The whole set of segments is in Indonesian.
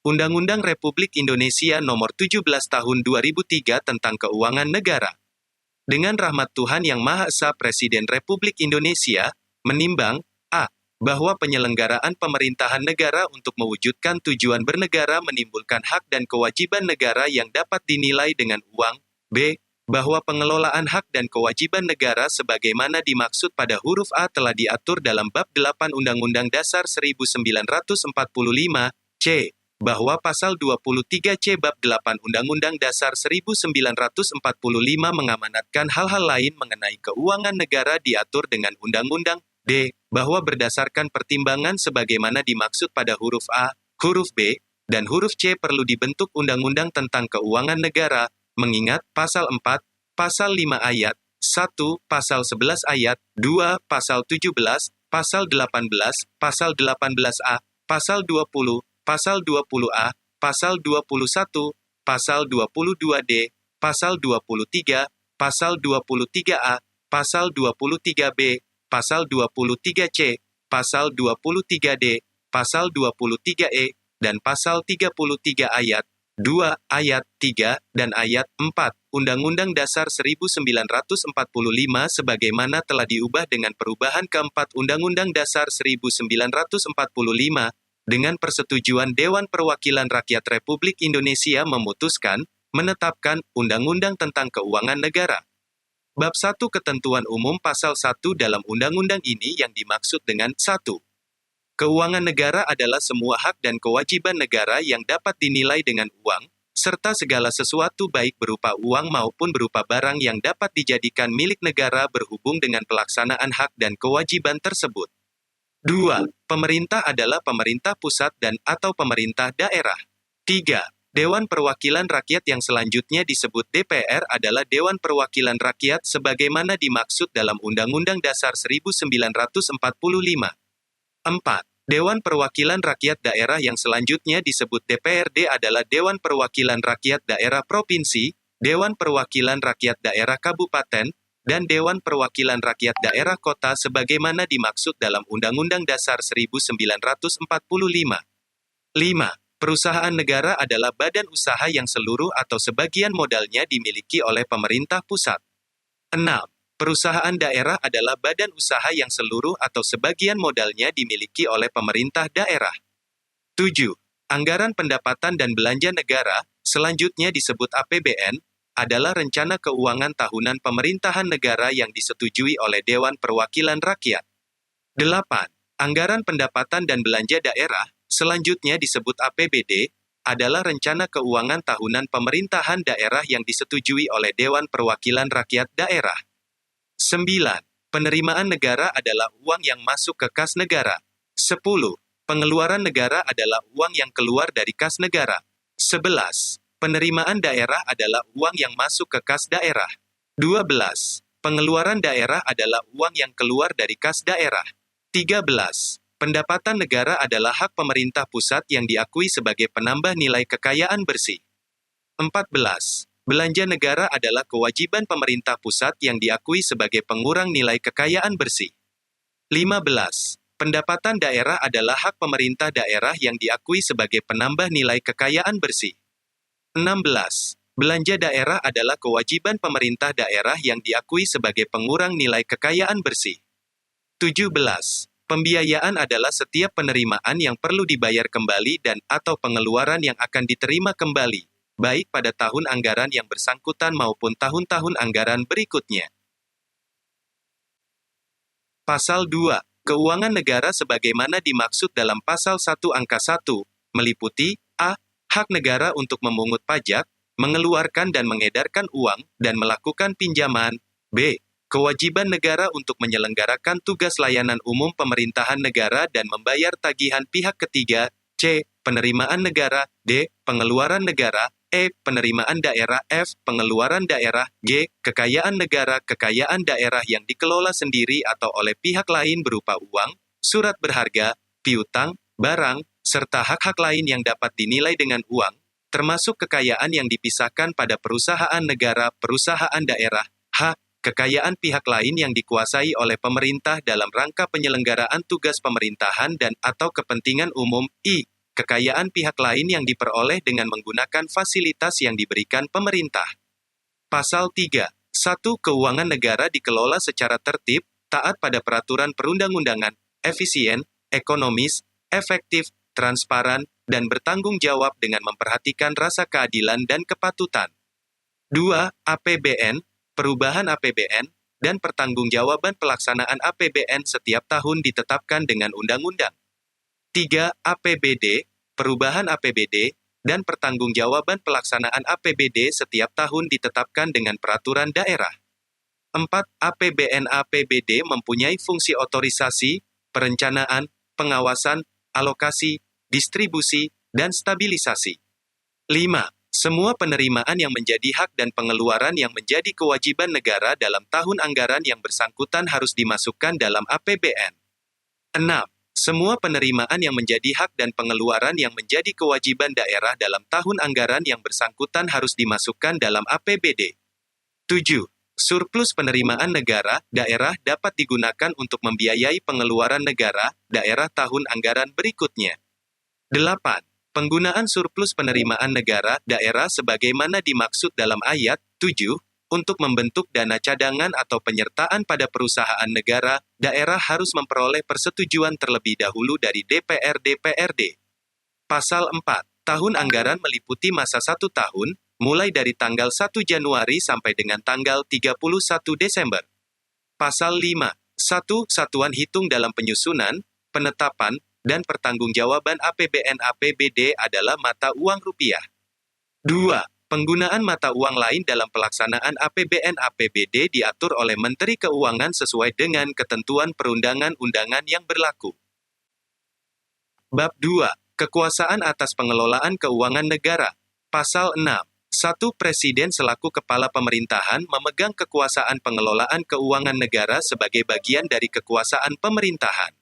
Undang-Undang Republik Indonesia Nomor 17 Tahun 2003 tentang Keuangan Negara. Dengan rahmat Tuhan Yang Maha Esa, Presiden Republik Indonesia menimbang a. bahwa penyelenggaraan pemerintahan negara untuk mewujudkan tujuan bernegara menimbulkan hak dan kewajiban negara yang dapat dinilai dengan uang. b. bahwa pengelolaan hak dan kewajiban negara sebagaimana dimaksud pada huruf A telah diatur dalam Bab 8 Undang-Undang Dasar 1945. c. bahwa Pasal 23C Bab 8 Undang-Undang Dasar 1945 mengamanatkan hal-hal lain mengenai keuangan negara diatur dengan undang-undang. D. bahwa berdasarkan pertimbangan sebagaimana dimaksud pada huruf A, huruf B, dan huruf C perlu dibentuk undang-undang tentang keuangan negara, mengingat Pasal 4, Pasal 5 ayat 1, Pasal 11 ayat 2, Pasal 17, Pasal 18, Pasal 18A, Pasal 20, Pasal 20A, Pasal 21, Pasal 22D, Pasal 23, Pasal 23A, Pasal 23B, Pasal 23C, Pasal 23D, Pasal 23E, dan Pasal 33 ayat 2, ayat 3, dan ayat 4, Undang-Undang Dasar 1945 sebagaimana telah diubah dengan perubahan keempat Undang-Undang Dasar 1945, dengan persetujuan Dewan Perwakilan Rakyat Republik Indonesia memutuskan, menetapkan Undang-Undang tentang Keuangan Negara. Bab 1 Ketentuan Umum Pasal 1 dalam undang-undang ini yang dimaksud dengan 1. Keuangan negara adalah semua hak dan kewajiban negara yang dapat dinilai dengan uang, serta segala sesuatu baik berupa uang maupun berupa barang yang dapat dijadikan milik negara berhubung dengan pelaksanaan hak dan kewajiban tersebut. 2. Pemerintah adalah pemerintah pusat dan atau pemerintah daerah. 3. Dewan Perwakilan Rakyat yang selanjutnya disebut DPR adalah Dewan Perwakilan Rakyat sebagaimana dimaksud dalam Undang-Undang Dasar 1945. 4. Dewan Perwakilan Rakyat Daerah yang selanjutnya disebut DPRD adalah Dewan Perwakilan Rakyat Daerah Provinsi, Dewan Perwakilan Rakyat Daerah Kabupaten, dan Dewan Perwakilan Rakyat Daerah Kota sebagaimana dimaksud dalam Undang-Undang Dasar 1945. 5. Perusahaan negara adalah badan usaha yang seluruh atau sebagian modalnya dimiliki oleh pemerintah pusat. 6. Perusahaan daerah adalah badan usaha yang seluruh atau sebagian modalnya dimiliki oleh pemerintah daerah. 7. Anggaran pendapatan dan belanja negara, selanjutnya disebut APBN, adalah rencana keuangan tahunan pemerintahan negara yang disetujui oleh Dewan Perwakilan Rakyat. 8. Anggaran pendapatan dan belanja daerah, selanjutnya disebut APBD, adalah rencana keuangan tahunan pemerintahan daerah yang disetujui oleh Dewan Perwakilan Rakyat Daerah. 9. Penerimaan negara adalah uang yang masuk ke kas negara. 10. Pengeluaran negara adalah uang yang keluar dari kas negara. 11. Penerimaan daerah adalah uang yang masuk ke kas daerah. 12. Pengeluaran daerah adalah uang yang keluar dari kas daerah. 13. Pendapatan negara adalah hak pemerintah pusat yang diakui sebagai penambah nilai kekayaan bersih. 14. Belanja negara adalah kewajiban pemerintah pusat yang diakui sebagai pengurang nilai kekayaan bersih. 15. Pendapatan daerah adalah hak pemerintah daerah yang diakui sebagai penambah nilai kekayaan bersih. 16. Belanja daerah adalah kewajiban pemerintah daerah yang diakui sebagai pengurang nilai kekayaan bersih. 17. Pembiayaan adalah setiap penerimaan yang perlu dibayar kembali dan atau pengeluaran yang akan diterima kembali, baik pada tahun anggaran yang bersangkutan maupun tahun-tahun anggaran berikutnya. Pasal 2. Keuangan negara sebagaimana dimaksud dalam Pasal 1 Angka 1, meliputi a. Hak negara untuk memungut pajak, mengeluarkan dan mengedarkan uang, dan melakukan pinjaman. b. Kewajiban negara untuk menyelenggarakan tugas layanan umum pemerintahan negara dan membayar tagihan pihak ketiga. c. Penerimaan negara. d. Pengeluaran negara. e. Penerimaan daerah. f. Pengeluaran daerah. g. Kekayaan negara, kekayaan daerah yang dikelola sendiri atau oleh pihak lain berupa uang, surat berharga, piutang, barang, serta hak-hak lain yang dapat dinilai dengan uang, termasuk kekayaan yang dipisahkan pada perusahaan negara, perusahaan daerah. h. Kekayaan pihak lain yang dikuasai oleh pemerintah dalam rangka penyelenggaraan tugas pemerintahan dan atau kepentingan umum. I. kekayaan pihak lain yang diperoleh dengan menggunakan fasilitas yang diberikan pemerintah. Pasal 3. 1. Keuangan negara dikelola secara tertib, taat pada peraturan perundang-undangan, efisien, ekonomis, efektif, transparan, dan bertanggung jawab dengan memperhatikan rasa keadilan dan kepatutan. 2. APBN, perubahan APBN, dan pertanggungjawaban pelaksanaan APBN setiap tahun ditetapkan dengan undang-undang. 3. APBD, perubahan APBD, dan pertanggungjawaban pelaksanaan APBD setiap tahun ditetapkan dengan peraturan daerah. 4. APBN-APBD mempunyai fungsi otorisasi, perencanaan, pengawasan, alokasi, distribusi, dan stabilisasi. 5. Semua penerimaan yang menjadi hak dan pengeluaran yang menjadi kewajiban negara dalam tahun anggaran yang bersangkutan harus dimasukkan dalam APBN. 6. Semua penerimaan yang menjadi hak dan pengeluaran yang menjadi kewajiban daerah dalam tahun anggaran yang bersangkutan harus dimasukkan dalam APBD. 7. Surplus penerimaan negara, daerah dapat digunakan untuk membiayai pengeluaran negara, daerah tahun anggaran berikutnya. 8. Penggunaan surplus penerimaan negara, daerah sebagaimana dimaksud dalam ayat 7, untuk membentuk dana cadangan atau penyertaan pada perusahaan negara, daerah harus memperoleh persetujuan terlebih dahulu dari DPR-DPRD. Pasal 4. Tahun anggaran meliputi masa 1 tahun, mulai dari tanggal 1 Januari sampai dengan tanggal 31 Desember. Pasal 5. 1. Satuan hitung dalam penyusunan, penetapan, dan pertanggungjawaban APBN-APBD adalah mata uang rupiah. 2. Penggunaan mata uang lain dalam pelaksanaan APBN-APBD diatur oleh Menteri Keuangan sesuai dengan ketentuan perundangan-undangan yang berlaku. Bab 2. Kekuasaan atas pengelolaan keuangan negara. Pasal 6. 1. Presiden selaku kepala pemerintahan memegang kekuasaan pengelolaan keuangan negara sebagai bagian dari kekuasaan pemerintahan.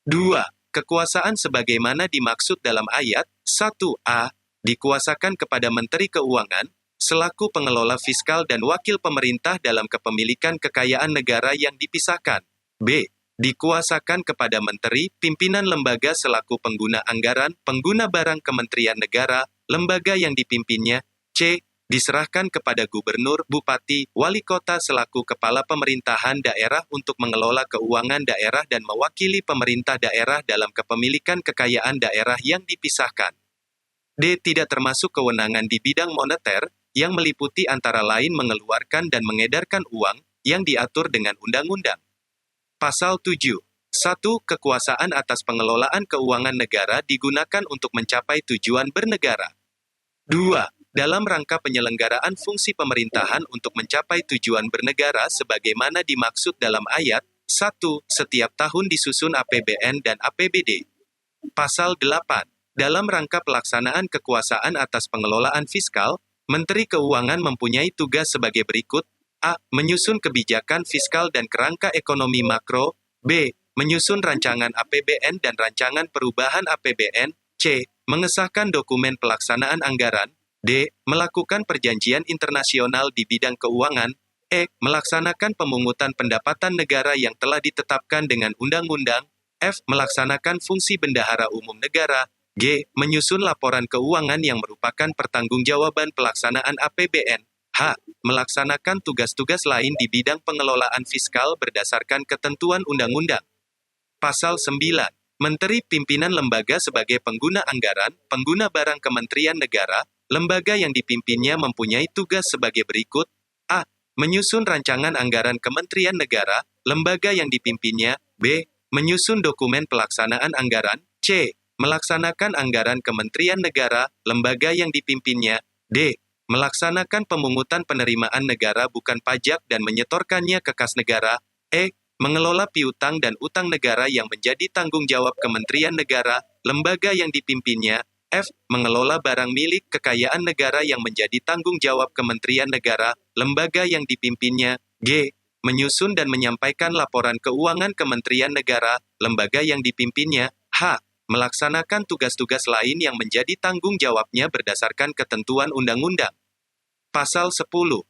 2. Kekuasaan sebagaimana dimaksud dalam ayat 1a dikuasakan kepada Menteri Keuangan, selaku pengelola fiskal dan wakil pemerintah dalam kepemilikan kekayaan negara yang dipisahkan. B. Dikuasakan kepada Menteri, pimpinan lembaga selaku pengguna anggaran, pengguna barang Kementerian Negara, lembaga yang dipimpinnya. C. Diserahkan kepada gubernur, bupati, wali kota selaku kepala pemerintahan daerah untuk mengelola keuangan daerah dan mewakili pemerintah daerah dalam kepemilikan kekayaan daerah yang dipisahkan. D. Tidak termasuk kewenangan di bidang moneter, yang meliputi antara lain mengeluarkan dan mengedarkan uang, yang diatur dengan undang-undang. Pasal 7. 1. Kekuasaan atas pengelolaan keuangan negara digunakan untuk mencapai tujuan bernegara. 2. Dalam rangka penyelenggaraan fungsi pemerintahan untuk mencapai tujuan bernegara sebagaimana dimaksud dalam ayat 1, setiap tahun disusun APBN dan APBD. Pasal 8. Dalam rangka pelaksanaan kekuasaan atas pengelolaan fiskal, Menteri Keuangan mempunyai tugas sebagai berikut. A. Menyusun kebijakan fiskal dan kerangka ekonomi makro. B. Menyusun rancangan APBN dan rancangan perubahan APBN. C. Mengesahkan dokumen pelaksanaan anggaran. D. Melakukan perjanjian internasional di bidang keuangan. E. Melaksanakan pemungutan pendapatan negara yang telah ditetapkan dengan undang-undang. F. Melaksanakan fungsi bendahara umum negara. G. Menyusun laporan keuangan yang merupakan pertanggungjawaban pelaksanaan APBN. H. Melaksanakan tugas-tugas lain di bidang pengelolaan fiskal berdasarkan ketentuan undang-undang. Pasal 9. Menteri pimpinan lembaga sebagai pengguna anggaran, pengguna barang Kementerian Negara, lembaga yang dipimpinnya mempunyai tugas sebagai berikut. A. Menyusun rancangan anggaran Kementerian Negara, lembaga yang dipimpinnya. B. Menyusun dokumen pelaksanaan anggaran. C. Melaksanakan anggaran Kementerian Negara, lembaga yang dipimpinnya. D. Melaksanakan pemungutan penerimaan negara bukan pajak dan menyetorkannya ke kas negara. E. Mengelola piutang dan utang negara yang menjadi tanggung jawab Kementerian Negara, lembaga yang dipimpinnya. F. Mengelola barang milik kekayaan negara yang menjadi tanggung jawab Kementerian Negara, lembaga yang dipimpinnya. G. Menyusun dan menyampaikan laporan keuangan Kementerian Negara, lembaga yang dipimpinnya. H. Melaksanakan tugas-tugas lain yang menjadi tanggung jawabnya berdasarkan ketentuan undang-undang. Pasal 10. 1.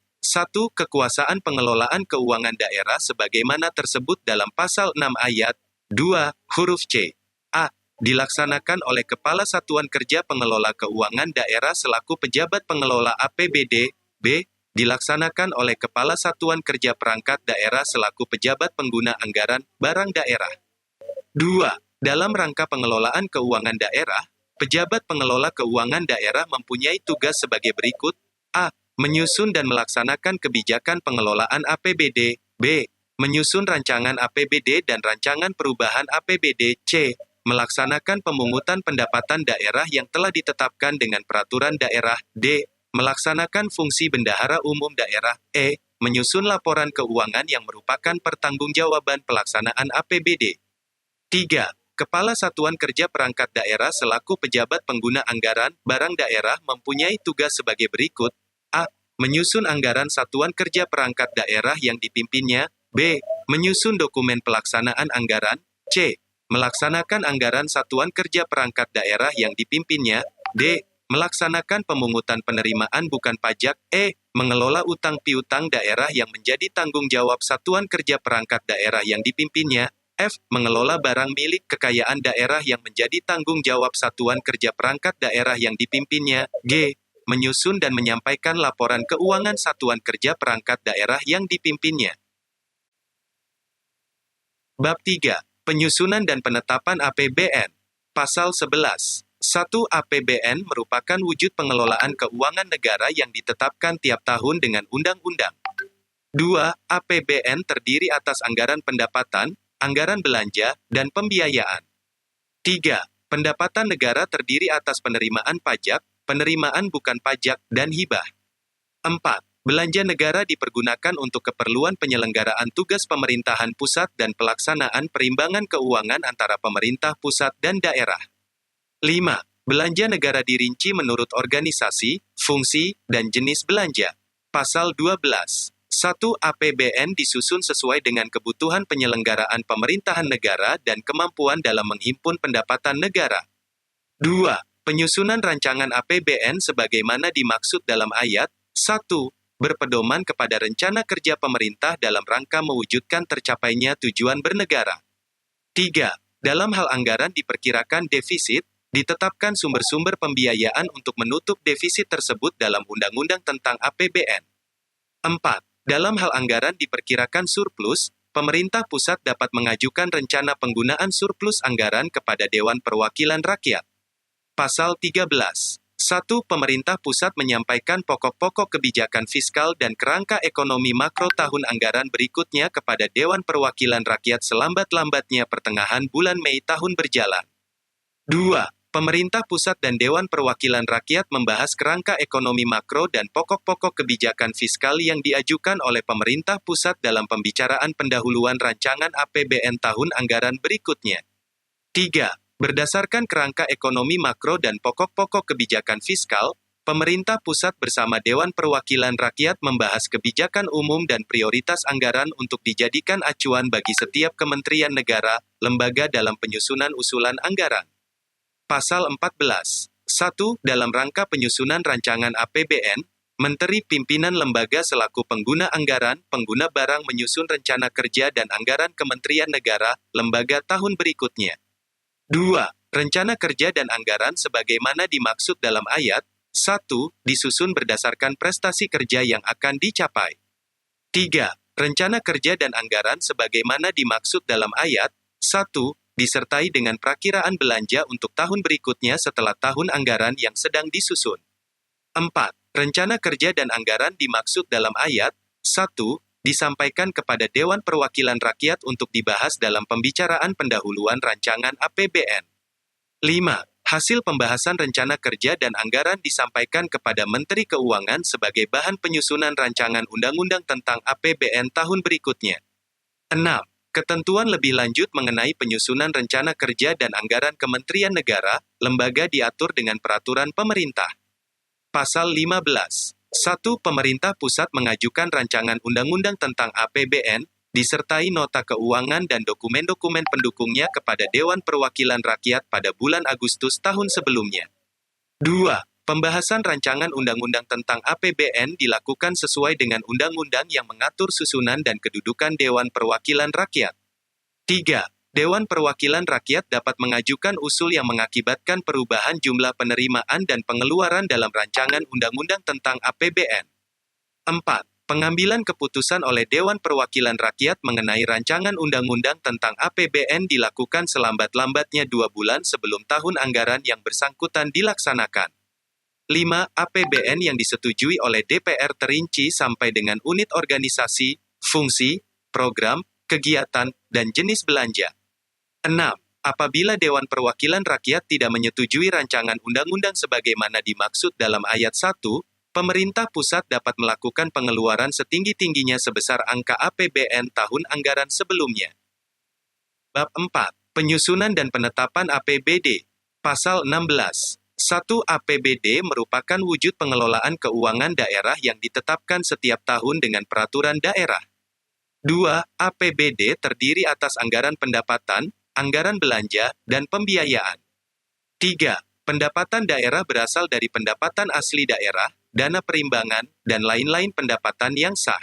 Kekuasaan pengelolaan keuangan daerah sebagaimana tersebut dalam pasal 6 ayat 2, huruf C. A. dilaksanakan oleh Kepala Satuan Kerja Pengelola Keuangan Daerah selaku pejabat pengelola APBD. B. Dilaksanakan oleh Kepala Satuan Kerja Perangkat Daerah selaku pejabat pengguna anggaran barang daerah. 2. Dalam rangka pengelolaan keuangan daerah, pejabat pengelola keuangan daerah mempunyai tugas sebagai berikut. A. Menyusun dan melaksanakan kebijakan pengelolaan APBD. B. Menyusun rancangan APBD dan rancangan perubahan APBD. C. Melaksanakan pemungutan pendapatan daerah yang telah ditetapkan dengan peraturan daerah. D. Melaksanakan fungsi bendahara umum daerah. E. Menyusun laporan keuangan yang merupakan pertanggungjawaban pelaksanaan APBD. 3. Kepala Satuan Kerja Perangkat Daerah selaku pejabat pengguna anggaran barang daerah mempunyai tugas sebagai berikut. A. Menyusun anggaran Satuan Kerja Perangkat Daerah yang dipimpinnya. B. Menyusun dokumen pelaksanaan anggaran. C. Melaksanakan anggaran Satuan Kerja Perangkat Daerah yang dipimpinnya. D. Melaksanakan pemungutan penerimaan bukan pajak. E. Mengelola utang piutang daerah yang menjadi tanggung jawab Satuan Kerja Perangkat Daerah yang dipimpinnya. F. Mengelola barang milik kekayaan daerah yang menjadi tanggung jawab Satuan Kerja Perangkat Daerah yang dipimpinnya. G. Menyusun dan menyampaikan laporan keuangan Satuan Kerja Perangkat Daerah yang dipimpinnya. Bab 3. Penyusunan dan penetapan APBN. Pasal 11. 1. APBN merupakan wujud pengelolaan keuangan negara yang ditetapkan tiap tahun dengan undang-undang. 2. APBN terdiri atas anggaran pendapatan, anggaran belanja, dan pembiayaan. 3. Pendapatan negara terdiri atas penerimaan pajak, penerimaan bukan pajak, dan hibah. 4. Belanja negara dipergunakan untuk keperluan penyelenggaraan tugas pemerintahan pusat dan pelaksanaan perimbangan keuangan antara pemerintah pusat dan daerah. 5. Belanja negara dirinci menurut organisasi, fungsi, dan jenis belanja. Pasal 12. 1. APBN disusun sesuai dengan kebutuhan penyelenggaraan pemerintahan negara dan kemampuan dalam menghimpun pendapatan negara. 2. Penyusunan rancangan APBN sebagaimana dimaksud dalam ayat 1. Berpedoman kepada rencana kerja pemerintah dalam rangka mewujudkan tercapainya tujuan bernegara. 3. Dalam hal anggaran diperkirakan defisit, ditetapkan sumber-sumber pembiayaan untuk menutup defisit tersebut dalam Undang-Undang tentang APBN. 4. Dalam hal anggaran diperkirakan surplus, pemerintah pusat dapat mengajukan rencana penggunaan surplus anggaran kepada Dewan Perwakilan Rakyat. Pasal 13. 1. Pemerintah pusat menyampaikan pokok-pokok kebijakan fiskal dan kerangka ekonomi makro tahun anggaran berikutnya kepada Dewan Perwakilan Rakyat selambat-lambatnya pertengahan bulan Mei tahun berjalan. 2. Pemerintah pusat dan Dewan Perwakilan Rakyat membahas kerangka ekonomi makro dan pokok-pokok kebijakan fiskal yang diajukan oleh pemerintah pusat dalam pembicaraan pendahuluan rancangan APBN tahun anggaran berikutnya. 3. Berdasarkan kerangka ekonomi makro dan pokok-pokok kebijakan fiskal, pemerintah pusat bersama Dewan Perwakilan Rakyat membahas kebijakan umum dan prioritas anggaran untuk dijadikan acuan bagi setiap kementerian negara, lembaga dalam penyusunan usulan anggaran. Pasal 14. 1. Dalam rangka penyusunan rancangan APBN, Menteri Pimpinan Lembaga selaku pengguna anggaran, pengguna barang menyusun rencana kerja dan anggaran kementerian negara, lembaga tahun berikutnya. 2. Rencana kerja dan anggaran sebagaimana dimaksud dalam ayat 1. Disusun berdasarkan prestasi kerja yang akan dicapai. 3. Rencana kerja dan anggaran sebagaimana dimaksud dalam ayat 1. Disertai dengan prakiraan belanja untuk tahun berikutnya setelah tahun anggaran yang sedang disusun. 4. Rencana kerja dan anggaran dimaksud dalam ayat 1. Disampaikan kepada Dewan Perwakilan Rakyat untuk dibahas dalam pembicaraan pendahuluan rancangan APBN. 5. Hasil pembahasan rencana kerja dan anggaran disampaikan kepada Menteri Keuangan sebagai bahan penyusunan rancangan undang-undang tentang APBN tahun berikutnya. 6. Ketentuan lebih lanjut mengenai penyusunan rencana kerja dan anggaran Kementerian Negara, lembaga diatur dengan peraturan pemerintah. Pasal 15. 1. Pemerintah pusat mengajukan rancangan undang-undang tentang APBN, disertai nota keuangan dan dokumen-dokumen pendukungnya kepada Dewan Perwakilan Rakyat pada bulan Agustus tahun sebelumnya. 2. Pembahasan rancangan undang-undang tentang APBN dilakukan sesuai dengan undang-undang yang mengatur susunan dan kedudukan Dewan Perwakilan Rakyat. 3. Dewan Perwakilan Rakyat dapat mengajukan usul yang mengakibatkan perubahan jumlah penerimaan dan pengeluaran dalam rancangan undang-undang tentang APBN. 4. Pengambilan keputusan oleh Dewan Perwakilan Rakyat mengenai rancangan undang-undang tentang APBN dilakukan selambat-lambatnya 2 bulan sebelum tahun anggaran yang bersangkutan dilaksanakan. 5. APBN yang disetujui oleh DPR terinci sampai dengan unit organisasi, fungsi, program, kegiatan, dan jenis belanja. 6. Apabila Dewan Perwakilan Rakyat tidak menyetujui rancangan undang-undang sebagaimana dimaksud dalam ayat 1, pemerintah pusat dapat melakukan pengeluaran setinggi-tingginya sebesar angka APBN tahun anggaran sebelumnya. Bab 4. Penyusunan dan penetapan APBD. Pasal 16. 1. APBD merupakan wujud pengelolaan keuangan daerah yang ditetapkan setiap tahun dengan peraturan daerah. 2. APBD terdiri atas anggaran pendapatan, anggaran belanja, dan pembiayaan. 3. Pendapatan daerah berasal dari pendapatan asli daerah, dana perimbangan, dan lain-lain pendapatan yang sah.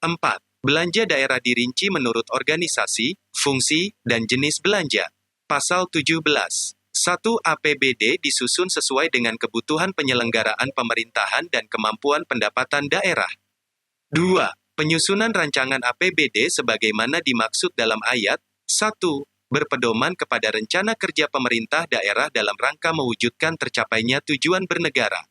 4. Belanja daerah dirinci menurut organisasi, fungsi, dan jenis belanja. Pasal 17. 1. APBD disusun sesuai dengan kebutuhan penyelenggaraan pemerintahan dan kemampuan pendapatan daerah. 2. Penyusunan rancangan APBD sebagaimana dimaksud dalam ayat 1. Berpedoman kepada rencana kerja pemerintah daerah dalam rangka mewujudkan tercapainya tujuan bernegara.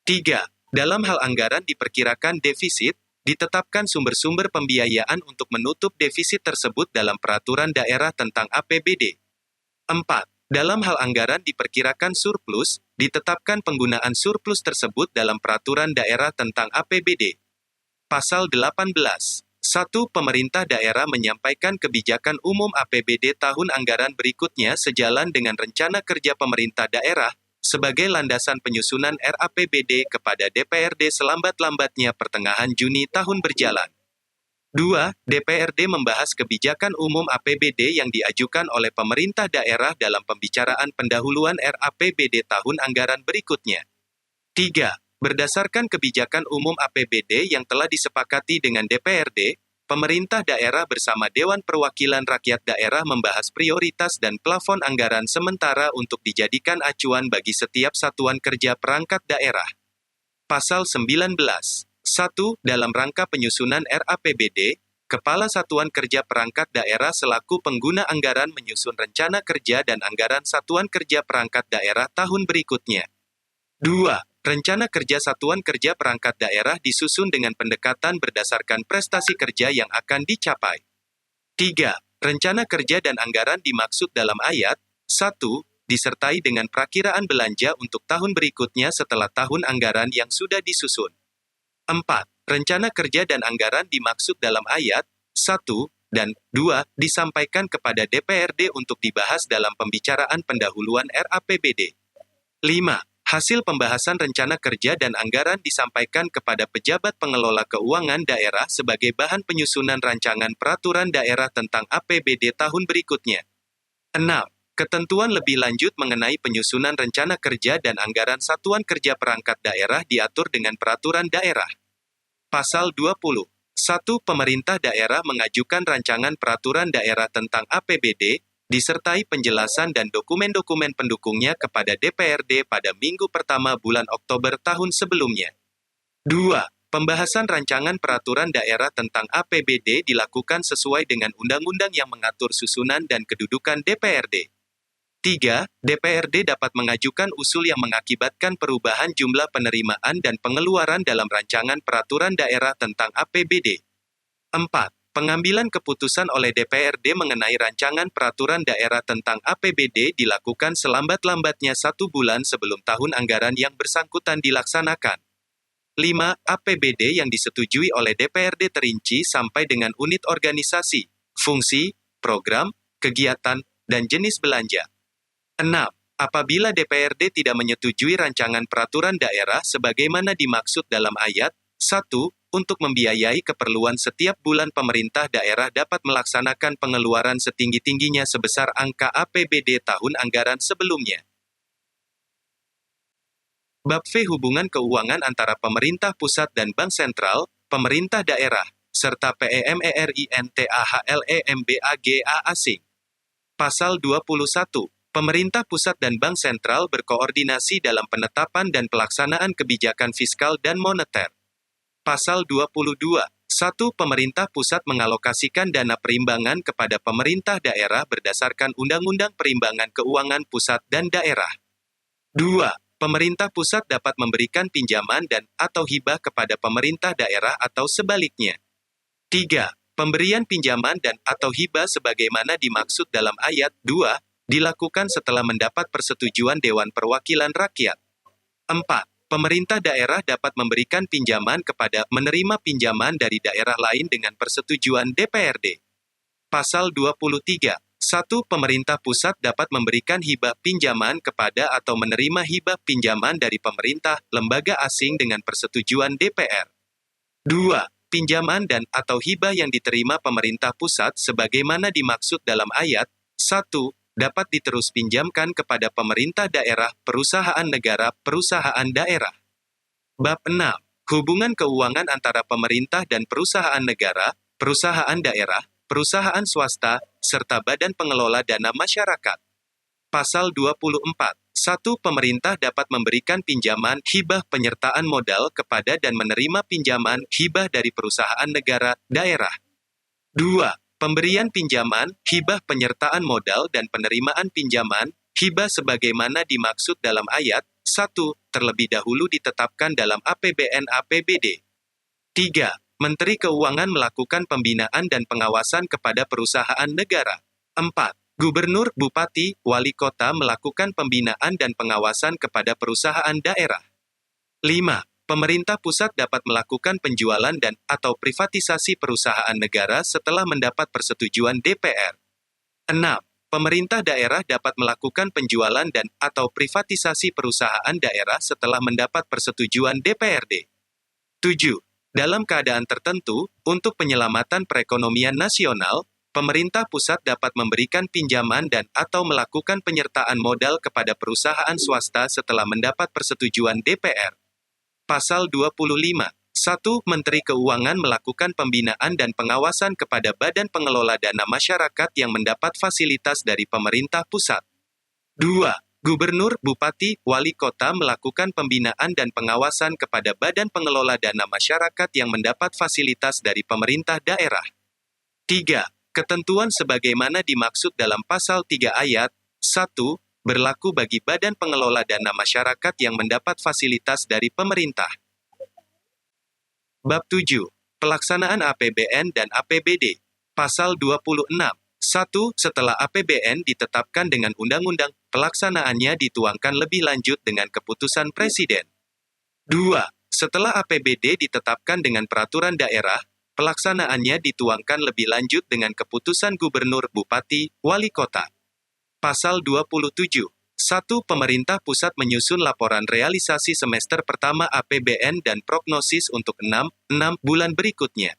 3. Dalam hal anggaran diperkirakan defisit, ditetapkan sumber-sumber pembiayaan untuk menutup defisit tersebut dalam peraturan daerah tentang APBD. 4. Dalam hal anggaran diperkirakan surplus, ditetapkan penggunaan surplus tersebut dalam peraturan daerah tentang APBD. Pasal 18. 1. Pemerintah daerah menyampaikan kebijakan umum APBD tahun anggaran berikutnya sejalan dengan rencana kerja pemerintah daerah, sebagai landasan penyusunan RAPBD kepada DPRD selambat-lambatnya pertengahan Juni tahun berjalan. 2. DPRD membahas kebijakan umum APBD yang diajukan oleh pemerintah daerah dalam pembicaraan pendahuluan RAPBD tahun anggaran berikutnya. 3. Berdasarkan kebijakan umum APBD yang telah disepakati dengan DPRD, pemerintah daerah bersama Dewan Perwakilan Rakyat Daerah membahas prioritas dan plafon anggaran sementara untuk dijadikan acuan bagi setiap satuan kerja perangkat daerah. Pasal 19. 1. Dalam rangka penyusunan RAPBD, Kepala Satuan Kerja Perangkat Daerah selaku pengguna anggaran menyusun rencana kerja dan anggaran Satuan Kerja Perangkat Daerah tahun berikutnya. 2. Rencana kerja Satuan Kerja Perangkat Daerah disusun dengan pendekatan berdasarkan prestasi kerja yang akan dicapai. 3. Rencana kerja dan anggaran dimaksud dalam ayat 1, disertai dengan perakiraan belanja untuk tahun berikutnya setelah tahun anggaran yang sudah disusun. 4. Rencana kerja dan anggaran dimaksud dalam ayat 1 dan 2 disampaikan kepada DPRD untuk dibahas dalam pembicaraan pendahuluan RAPBD. 5. Hasil pembahasan rencana kerja dan anggaran disampaikan kepada pejabat pengelola keuangan daerah sebagai bahan penyusunan rancangan peraturan daerah tentang APBD tahun berikutnya. 6. Ketentuan lebih lanjut mengenai penyusunan rencana kerja dan anggaran Satuan Kerja Perangkat Daerah diatur dengan peraturan daerah. Pasal 20. 1. Pemerintah daerah mengajukan rancangan peraturan daerah tentang APBD, disertai penjelasan dan dokumen-dokumen pendukungnya kepada DPRD pada minggu pertama bulan Oktober tahun sebelumnya. 2. Pembahasan rancangan peraturan daerah tentang APBD dilakukan sesuai dengan undang-undang yang mengatur susunan dan kedudukan DPRD. 3. DPRD dapat mengajukan usul yang mengakibatkan perubahan jumlah penerimaan dan pengeluaran dalam rancangan peraturan daerah tentang APBD. 4. Pengambilan keputusan oleh DPRD mengenai rancangan peraturan daerah tentang APBD dilakukan selambat-lambatnya 1 bulan sebelum tahun anggaran yang bersangkutan dilaksanakan. 5. APBD yang disetujui oleh DPRD terinci sampai dengan unit organisasi, fungsi, program, kegiatan, dan jenis belanja. 6. Apabila DPRD tidak menyetujui rancangan peraturan daerah sebagaimana dimaksud dalam ayat 1, untuk membiayai keperluan setiap bulan pemerintah daerah dapat melaksanakan pengeluaran setinggi-tingginya sebesar angka APBD tahun anggaran sebelumnya. Bab V. Hubungan keuangan antara pemerintah pusat dan Bank Sentral, pemerintah daerah, serta PEMERINTAHLEMBAGA asing. Pasal 21. Pemerintah pusat dan bank sentral berkoordinasi dalam penetapan dan pelaksanaan kebijakan fiskal dan moneter. Pasal 22. 1. Pemerintah pusat mengalokasikan dana perimbangan kepada pemerintah daerah berdasarkan Undang-Undang Perimbangan Keuangan Pusat dan Daerah. 2. Pemerintah pusat dapat memberikan pinjaman dan atau hibah kepada pemerintah daerah atau sebaliknya. 3. Pemberian pinjaman dan atau hibah sebagaimana dimaksud dalam ayat 2 dilakukan setelah mendapat persetujuan Dewan Perwakilan Rakyat. 4. Pemerintah daerah dapat memberikan pinjaman kepada menerima pinjaman dari daerah lain dengan persetujuan DPRD. Pasal 23. 1. Pemerintah pusat dapat memberikan hibah pinjaman kepada atau menerima hibah pinjaman dari pemerintah, lembaga asing dengan persetujuan DPR. 2. Pinjaman dan atau hibah yang diterima pemerintah pusat sebagaimana dimaksud dalam ayat 1 dapat diterus pinjamkan kepada pemerintah daerah, perusahaan negara, perusahaan daerah. Bab 6. Hubungan keuangan antara pemerintah dan perusahaan negara, perusahaan daerah, perusahaan swasta, serta badan pengelola dana masyarakat. Pasal 24. 1. Pemerintah dapat memberikan pinjaman, hibah penyertaan modal kepada dan menerima pinjaman, hibah dari perusahaan negara, daerah. 2. Pemberian pinjaman, hibah penyertaan modal dan penerimaan pinjaman, hibah sebagaimana dimaksud dalam ayat 1, terlebih dahulu ditetapkan dalam APBN APBD. 3. Menteri Keuangan melakukan pembinaan dan pengawasan kepada perusahaan negara. 4. Gubernur, bupati, wali kota melakukan pembinaan dan pengawasan kepada perusahaan daerah. 5. Pemerintah pusat dapat melakukan penjualan dan atau privatisasi perusahaan negara setelah mendapat persetujuan DPR. 6. Pemerintah daerah dapat melakukan penjualan dan atau privatisasi perusahaan daerah setelah mendapat persetujuan DPRD. 7. Dalam keadaan tertentu, untuk penyelamatan perekonomian nasional, pemerintah pusat dapat memberikan pinjaman dan atau melakukan penyertaan modal kepada perusahaan swasta setelah mendapat persetujuan DPR. Pasal 25. 1. Menteri Keuangan melakukan pembinaan dan pengawasan kepada Badan Pengelola Dana Masyarakat yang mendapat fasilitas dari pemerintah pusat. 2. Gubernur, bupati, wali kota melakukan pembinaan dan pengawasan kepada Badan Pengelola Dana Masyarakat yang mendapat fasilitas dari pemerintah daerah. 3. Ketentuan sebagaimana dimaksud dalam pasal 3 ayat 1 berlaku bagi Badan Pengelola Dana Masyarakat yang mendapat fasilitas dari pemerintah. Bab 7. Pelaksanaan APBN dan APBD. Pasal 26. 1. Setelah APBN ditetapkan dengan undang-undang, pelaksanaannya dituangkan lebih lanjut dengan keputusan Presiden. 2. Setelah APBD ditetapkan dengan peraturan daerah, pelaksanaannya dituangkan lebih lanjut dengan keputusan gubernur, bupati, wali kota. Pasal 27. 1. Pemerintah pusat menyusun laporan realisasi semester pertama APBN dan prognosis untuk 6 bulan berikutnya.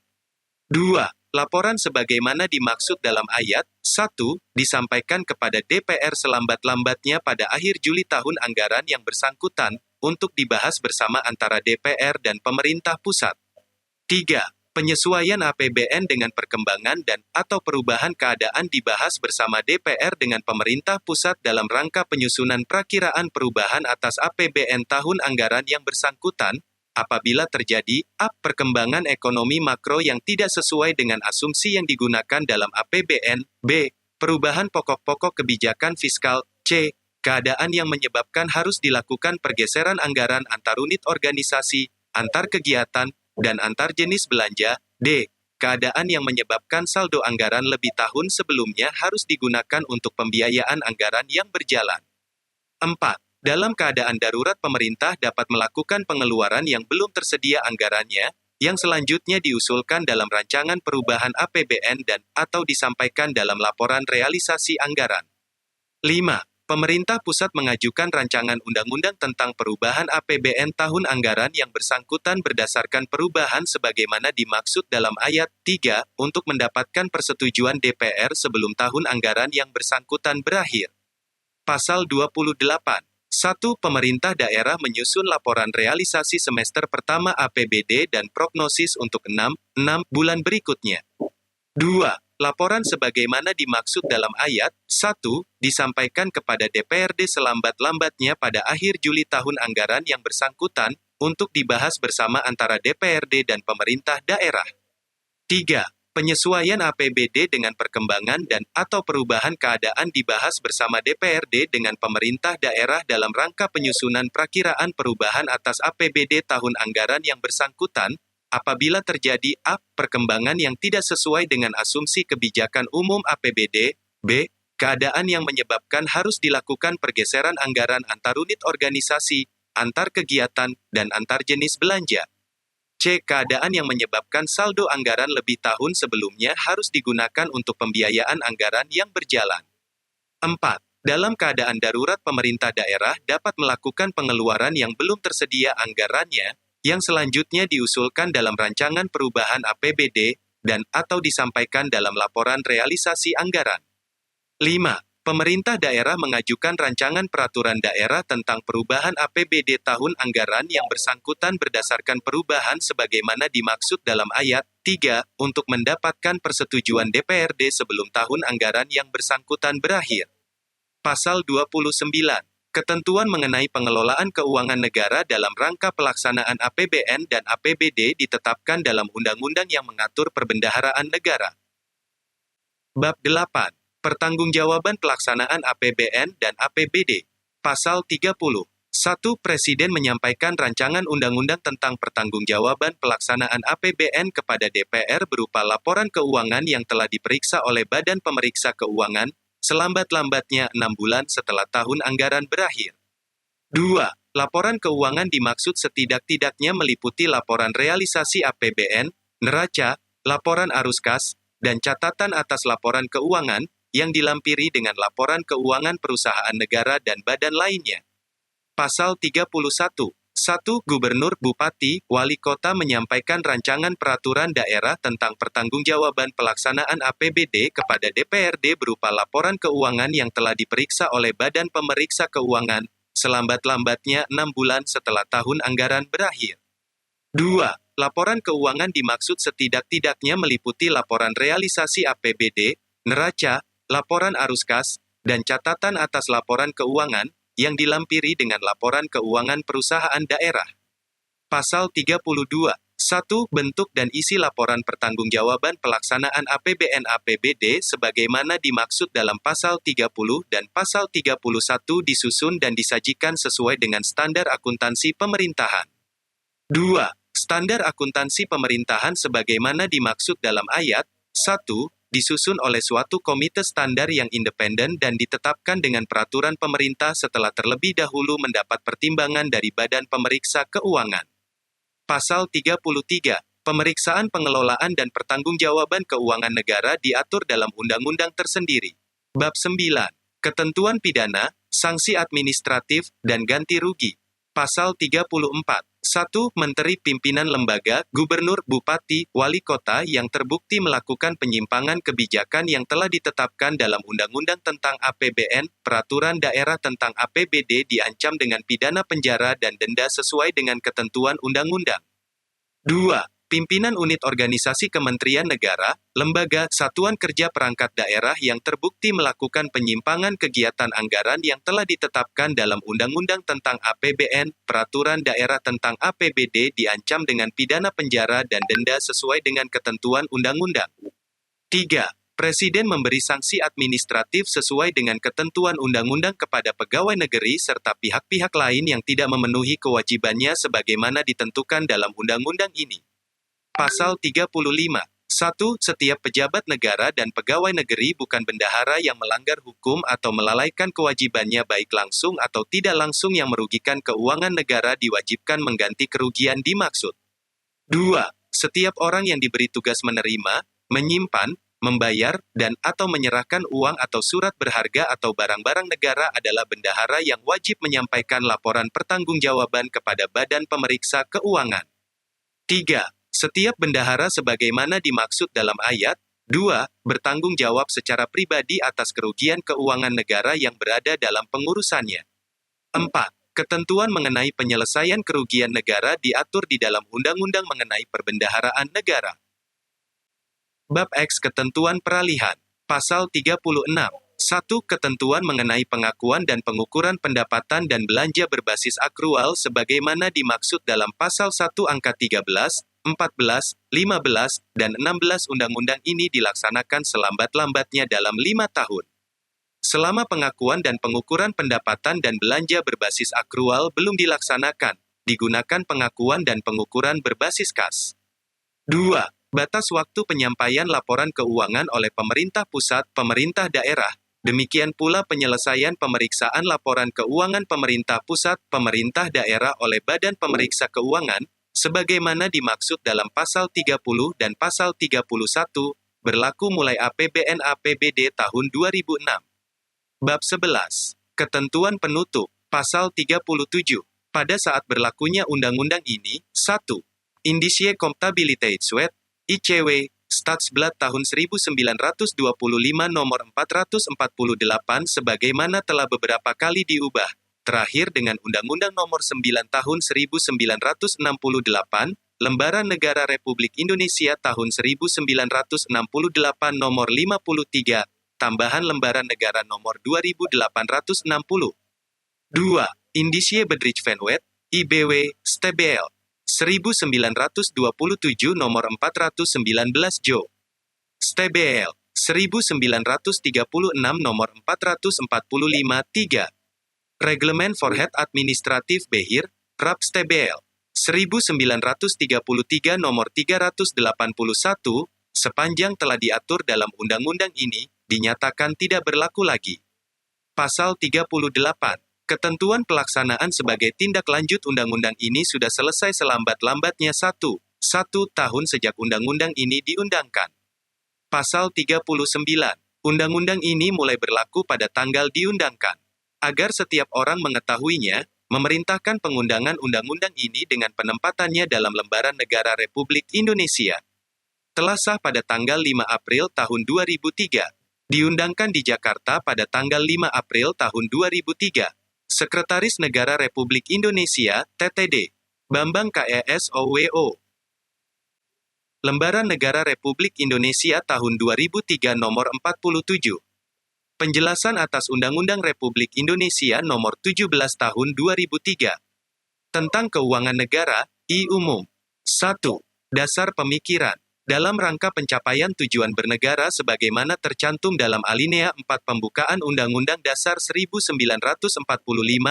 2. Laporan sebagaimana dimaksud dalam ayat 1 disampaikan kepada DPR selambat-lambatnya pada akhir Juli tahun anggaran yang bersangkutan untuk dibahas bersama antara DPR dan pemerintah pusat. 3. Penyesuaian APBN dengan perkembangan dan atau perubahan keadaan dibahas bersama DPR dengan pemerintah pusat dalam rangka penyusunan prakiraan perubahan atas APBN tahun anggaran yang bersangkutan, apabila terjadi perkembangan ekonomi makro yang tidak sesuai dengan asumsi yang digunakan dalam APBN, b. Perubahan pokok-pokok kebijakan fiskal, c. Keadaan yang menyebabkan harus dilakukan pergeseran anggaran antar unit organisasi, antar kegiatan, dan antar jenis belanja, d. Keadaan yang menyebabkan saldo anggaran lebih tahun sebelumnya harus digunakan untuk pembiayaan anggaran yang berjalan. 4. Dalam keadaan darurat pemerintah dapat melakukan pengeluaran yang belum tersedia anggarannya, yang selanjutnya diusulkan dalam rancangan perubahan APBN dan atau disampaikan dalam laporan realisasi anggaran. 5. Pemerintah pusat mengajukan rancangan undang-undang tentang perubahan APBN tahun anggaran yang bersangkutan berdasarkan perubahan sebagaimana dimaksud dalam ayat 3 untuk mendapatkan persetujuan DPR sebelum tahun anggaran yang bersangkutan berakhir. Pasal 28. 1. Pemerintah daerah menyusun laporan realisasi semester pertama APBD dan prognosis untuk 6 bulan berikutnya. 2. Laporan sebagaimana dimaksud dalam ayat 1 disampaikan kepada DPRD selambat-lambatnya pada akhir Juli tahun anggaran yang bersangkutan untuk dibahas bersama antara DPRD dan pemerintah daerah. 3. Penyesuaian APBD dengan perkembangan dan/atau perubahan keadaan dibahas bersama DPRD dengan pemerintah daerah dalam rangka penyusunan prakiraan perubahan atas APBD tahun anggaran yang bersangkutan, apabila terjadi a. perkembangan yang tidak sesuai dengan asumsi kebijakan umum APBD, b. keadaan yang menyebabkan harus dilakukan pergeseran anggaran antar unit organisasi, antar kegiatan, dan antar jenis belanja. C. Keadaan yang menyebabkan saldo anggaran lebih tahun sebelumnya harus digunakan untuk pembiayaan anggaran yang berjalan. 4. Dalam keadaan darurat pemerintah daerah dapat melakukan pengeluaran yang belum tersedia anggarannya, yang selanjutnya diusulkan dalam rancangan perubahan APBD, dan/atau disampaikan dalam laporan realisasi anggaran. 5. Pemerintah daerah mengajukan rancangan peraturan daerah tentang perubahan APBD tahun anggaran yang bersangkutan berdasarkan perubahan sebagaimana dimaksud dalam ayat 3, untuk mendapatkan persetujuan DPRD sebelum tahun anggaran yang bersangkutan berakhir. Pasal 29. Ketentuan mengenai pengelolaan keuangan negara dalam rangka pelaksanaan APBN dan APBD ditetapkan dalam undang-undang yang mengatur perbendaharaan negara. Bab 8. Pertanggungjawaban pelaksanaan APBN dan APBD. Pasal 30. 1. Presiden menyampaikan rancangan undang-undang tentang pertanggungjawaban pelaksanaan APBN kepada DPR berupa laporan keuangan yang telah diperiksa oleh Badan Pemeriksa Keuangan, selambat-lambatnya 6 bulan setelah tahun anggaran berakhir. 2. Laporan keuangan dimaksud setidak-tidaknya meliputi laporan realisasi APBN, neraca, laporan arus kas, dan catatan atas laporan keuangan, yang dilampiri dengan laporan keuangan perusahaan negara dan badan lainnya. Pasal 31. 1. Gubernur, Bupati, Wali Kota menyampaikan rancangan peraturan daerah tentang pertanggungjawaban pelaksanaan APBD kepada DPRD berupa laporan keuangan yang telah diperiksa oleh Badan Pemeriksa Keuangan, selambat-lambatnya 6 bulan setelah tahun anggaran berakhir. 2. Laporan keuangan dimaksud setidak-tidaknya meliputi laporan realisasi APBD, neraca, laporan arus kas, dan catatan atas laporan keuangan, yang dilampiri dengan laporan keuangan perusahaan daerah. Pasal 32. 1. Bentuk dan isi laporan pertanggungjawaban pelaksanaan APBN APBD sebagaimana dimaksud dalam Pasal 30 dan Pasal 31 disusun dan disajikan sesuai dengan standar akuntansi pemerintahan. 2. Standar akuntansi pemerintahan sebagaimana dimaksud dalam ayat 1, disusun oleh suatu komite standar yang independen dan ditetapkan dengan peraturan pemerintah setelah terlebih dahulu mendapat pertimbangan dari Badan Pemeriksa Keuangan. Pasal 33. Pemeriksaan pengelolaan dan pertanggungjawaban keuangan negara diatur dalam undang-undang tersendiri. Bab 9. Ketentuan pidana, sanksi administratif, dan ganti rugi. Pasal 34. 1. Menteri pimpinan lembaga, gubernur, bupati, wali kota yang terbukti melakukan penyimpangan kebijakan yang telah ditetapkan dalam Undang-Undang tentang APBN, Peraturan Daerah tentang APBD diancam dengan pidana penjara dan denda sesuai dengan ketentuan undang-undang. 2. Pimpinan unit organisasi Kementerian Negara, lembaga, satuan kerja perangkat daerah yang terbukti melakukan penyimpangan kegiatan anggaran yang telah ditetapkan dalam Undang-Undang tentang APBN, Peraturan Daerah tentang APBD diancam dengan pidana penjara dan denda sesuai dengan ketentuan undang-undang. 3. Presiden memberi sanksi administratif sesuai dengan ketentuan undang-undang kepada pegawai negeri serta pihak-pihak lain yang tidak memenuhi kewajibannya sebagaimana ditentukan dalam undang-undang ini. Pasal 35. 1. Setiap pejabat negara dan pegawai negeri bukan bendahara yang melanggar hukum atau melalaikan kewajibannya baik langsung atau tidak langsung yang merugikan keuangan negara diwajibkan mengganti kerugian dimaksud. 2. Setiap orang yang diberi tugas menerima, menyimpan, membayar, dan/atau menyerahkan uang atau surat berharga atau barang-barang negara adalah bendahara yang wajib menyampaikan laporan pertanggungjawaban kepada Badan Pemeriksa Keuangan. 3. Setiap bendahara sebagaimana dimaksud dalam ayat 2, bertanggung jawab secara pribadi atas kerugian keuangan negara yang berada dalam pengurusannya. 4. Ketentuan mengenai penyelesaian kerugian negara diatur di dalam Undang-Undang mengenai perbendaharaan negara. Bab X Ketentuan Peralihan. Pasal 36. 1. Ketentuan mengenai pengakuan dan pengukuran pendapatan dan belanja berbasis akrual sebagaimana dimaksud dalam Pasal 1 angka 13, 14, 15, dan 16 Undang-Undang ini dilaksanakan selambat-lambatnya dalam 5 tahun. Selama pengakuan dan pengukuran pendapatan dan belanja berbasis akrual belum dilaksanakan, digunakan pengakuan dan pengukuran berbasis kas. 2. Batas waktu penyampaian laporan keuangan oleh pemerintah pusat, pemerintah daerah. Demikian pula penyelesaian pemeriksaan laporan keuangan pemerintah pusat, pemerintah daerah oleh Badan Pemeriksa Keuangan, sebagaimana dimaksud dalam Pasal 30 dan Pasal 31, berlaku mulai APBN APBD tahun 2006. Bab 11. Ketentuan penutup. Pasal 37. Pada saat berlakunya undang-undang ini, 1. Indicie Comptabiliteitswet, ICW, Statsblad tahun 1925 nomor 448 sebagaimana telah beberapa kali diubah, terakhir dengan Undang-Undang nomor 9 tahun 1968, Lembaran Negara Republik Indonesia tahun 1968 nomor 53, tambahan Lembaran Negara nomor 2860. 2. Indicie Bedrijfswet, IBW, STBL. 1927 nomor 419 Jo. STBL. 1936 nomor 445 3. Reglement Voorhet Administratief Beheer, RAP STBL. 1933 nomor 381, sepanjang telah diatur dalam undang-undang ini, dinyatakan tidak berlaku lagi. Pasal 38. Ketentuan pelaksanaan sebagai tindak lanjut undang-undang ini sudah selesai selambat-lambatnya 1 tahun sejak undang-undang ini diundangkan. Pasal 39. Undang-undang ini mulai berlaku pada tanggal diundangkan. Agar setiap orang mengetahuinya, memerintahkan pengundangan undang-undang ini dengan penempatannya dalam Lembaran Negara Republik Indonesia. Telah sah pada tanggal 5 April tahun 2003. Diundangkan di Jakarta pada tanggal 5 April tahun 2003. Sekretaris Negara Republik Indonesia, TTD. Bambang KESOWO. Lembaran Negara Republik Indonesia tahun 2003 nomor 47. Penjelasan atas Undang-Undang Republik Indonesia nomor 17 tahun 2003. Tentang Keuangan Negara, I Umum. 1. Dasar pemikiran. Dalam rangka pencapaian tujuan bernegara sebagaimana tercantum dalam alinea 4 Pembukaan Undang-Undang Dasar 1945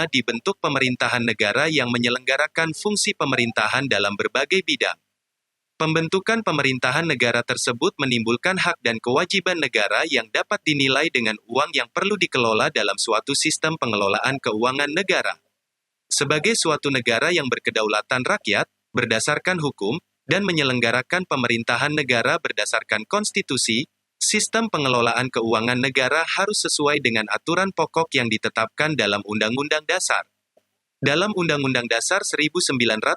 dibentuk pemerintahan negara yang menyelenggarakan fungsi pemerintahan dalam berbagai bidang. Pembentukan pemerintahan negara tersebut menimbulkan hak dan kewajiban negara yang dapat dinilai dengan uang yang perlu dikelola dalam suatu sistem pengelolaan keuangan negara. Sebagai suatu negara yang berkedaulatan rakyat, berdasarkan hukum, dan menyelenggarakan pemerintahan negara berdasarkan konstitusi, sistem pengelolaan keuangan negara harus sesuai dengan aturan pokok yang ditetapkan dalam Undang-Undang Dasar. Dalam Undang-Undang Dasar 1945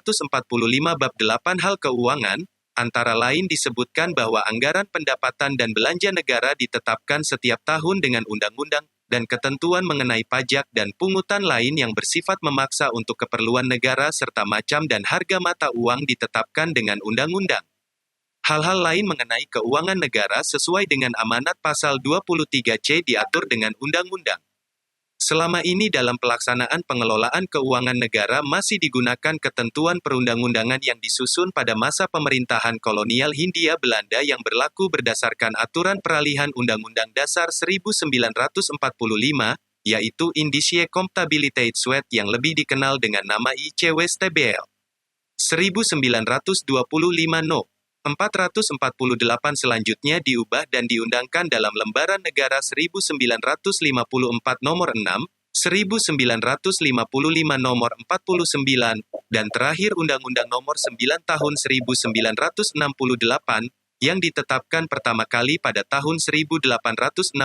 Bab 8 Hal Keuangan, antara lain disebutkan bahwa anggaran pendapatan dan belanja negara ditetapkan setiap tahun dengan undang-undang, dan ketentuan mengenai pajak dan pungutan lain yang bersifat memaksa untuk keperluan negara serta macam dan harga mata uang ditetapkan dengan undang-undang. Hal-hal lain mengenai keuangan negara sesuai dengan amanat pasal 23C diatur dengan undang-undang. Selama ini dalam pelaksanaan pengelolaan keuangan negara masih digunakan ketentuan perundang-undangan yang disusun pada masa pemerintahan kolonial Hindia Belanda yang berlaku berdasarkan aturan peralihan Undang-Undang Dasar 1945, yaitu Indicie Comptabiliteitswet yang lebih dikenal dengan nama ICW STBL. 1925 No. 448 selanjutnya diubah dan diundangkan dalam Lembaran Negara 1954 nomor 6, 1955 nomor 49, dan terakhir Undang-Undang nomor 9 tahun 1968, yang ditetapkan pertama kali pada tahun 1864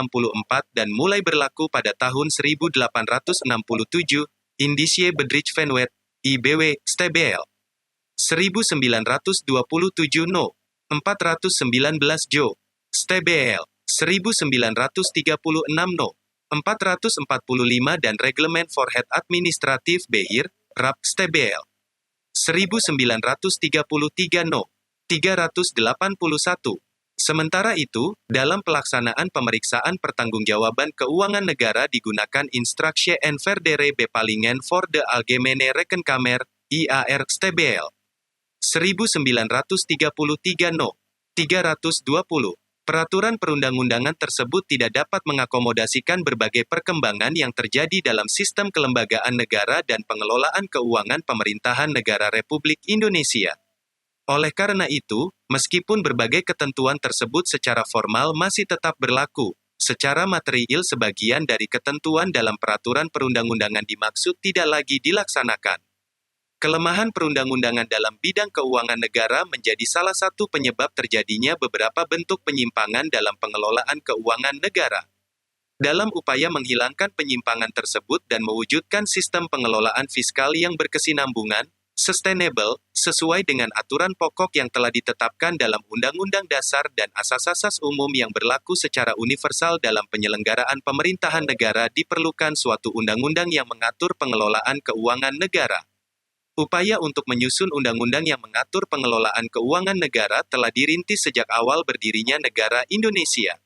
dan mulai berlaku pada tahun 1867, Indicie Bedrijfswet, IBW, STBL. 1927 No. 419 Jo. STBL. 1936 No. 445 dan Reglement Voorhet Administratief Beheer, RAP STBL. 1933 No. 381. Sementara itu, dalam pelaksanaan pemeriksaan pertanggungjawaban keuangan negara digunakan Instructie en verdere bepalingen voor de Algemene Rekenkamer, IAR STBL. 1933 No. 320. Peraturan perundang-undangan tersebut tidak dapat mengakomodasikan berbagai perkembangan yang terjadi dalam sistem kelembagaan negara dan pengelolaan keuangan pemerintahan negara Republik Indonesia. Oleh karena itu, meskipun berbagai ketentuan tersebut secara formal masih tetap berlaku, secara material sebagian dari ketentuan dalam peraturan perundang-undangan dimaksud tidak lagi dilaksanakan. Kelemahan perundang-undangan dalam bidang keuangan negara menjadi salah satu penyebab terjadinya beberapa bentuk penyimpangan dalam pengelolaan keuangan negara. Dalam upaya menghilangkan penyimpangan tersebut dan mewujudkan sistem pengelolaan fiskal yang berkesinambungan, sustainable, sesuai dengan aturan pokok yang telah ditetapkan dalam Undang-Undang Dasar dan asas-asas umum yang berlaku secara universal dalam penyelenggaraan pemerintahan negara, diperlukan suatu undang-undang yang mengatur pengelolaan keuangan negara. Upaya untuk menyusun undang-undang yang mengatur pengelolaan keuangan negara telah dirintis sejak awal berdirinya negara Indonesia.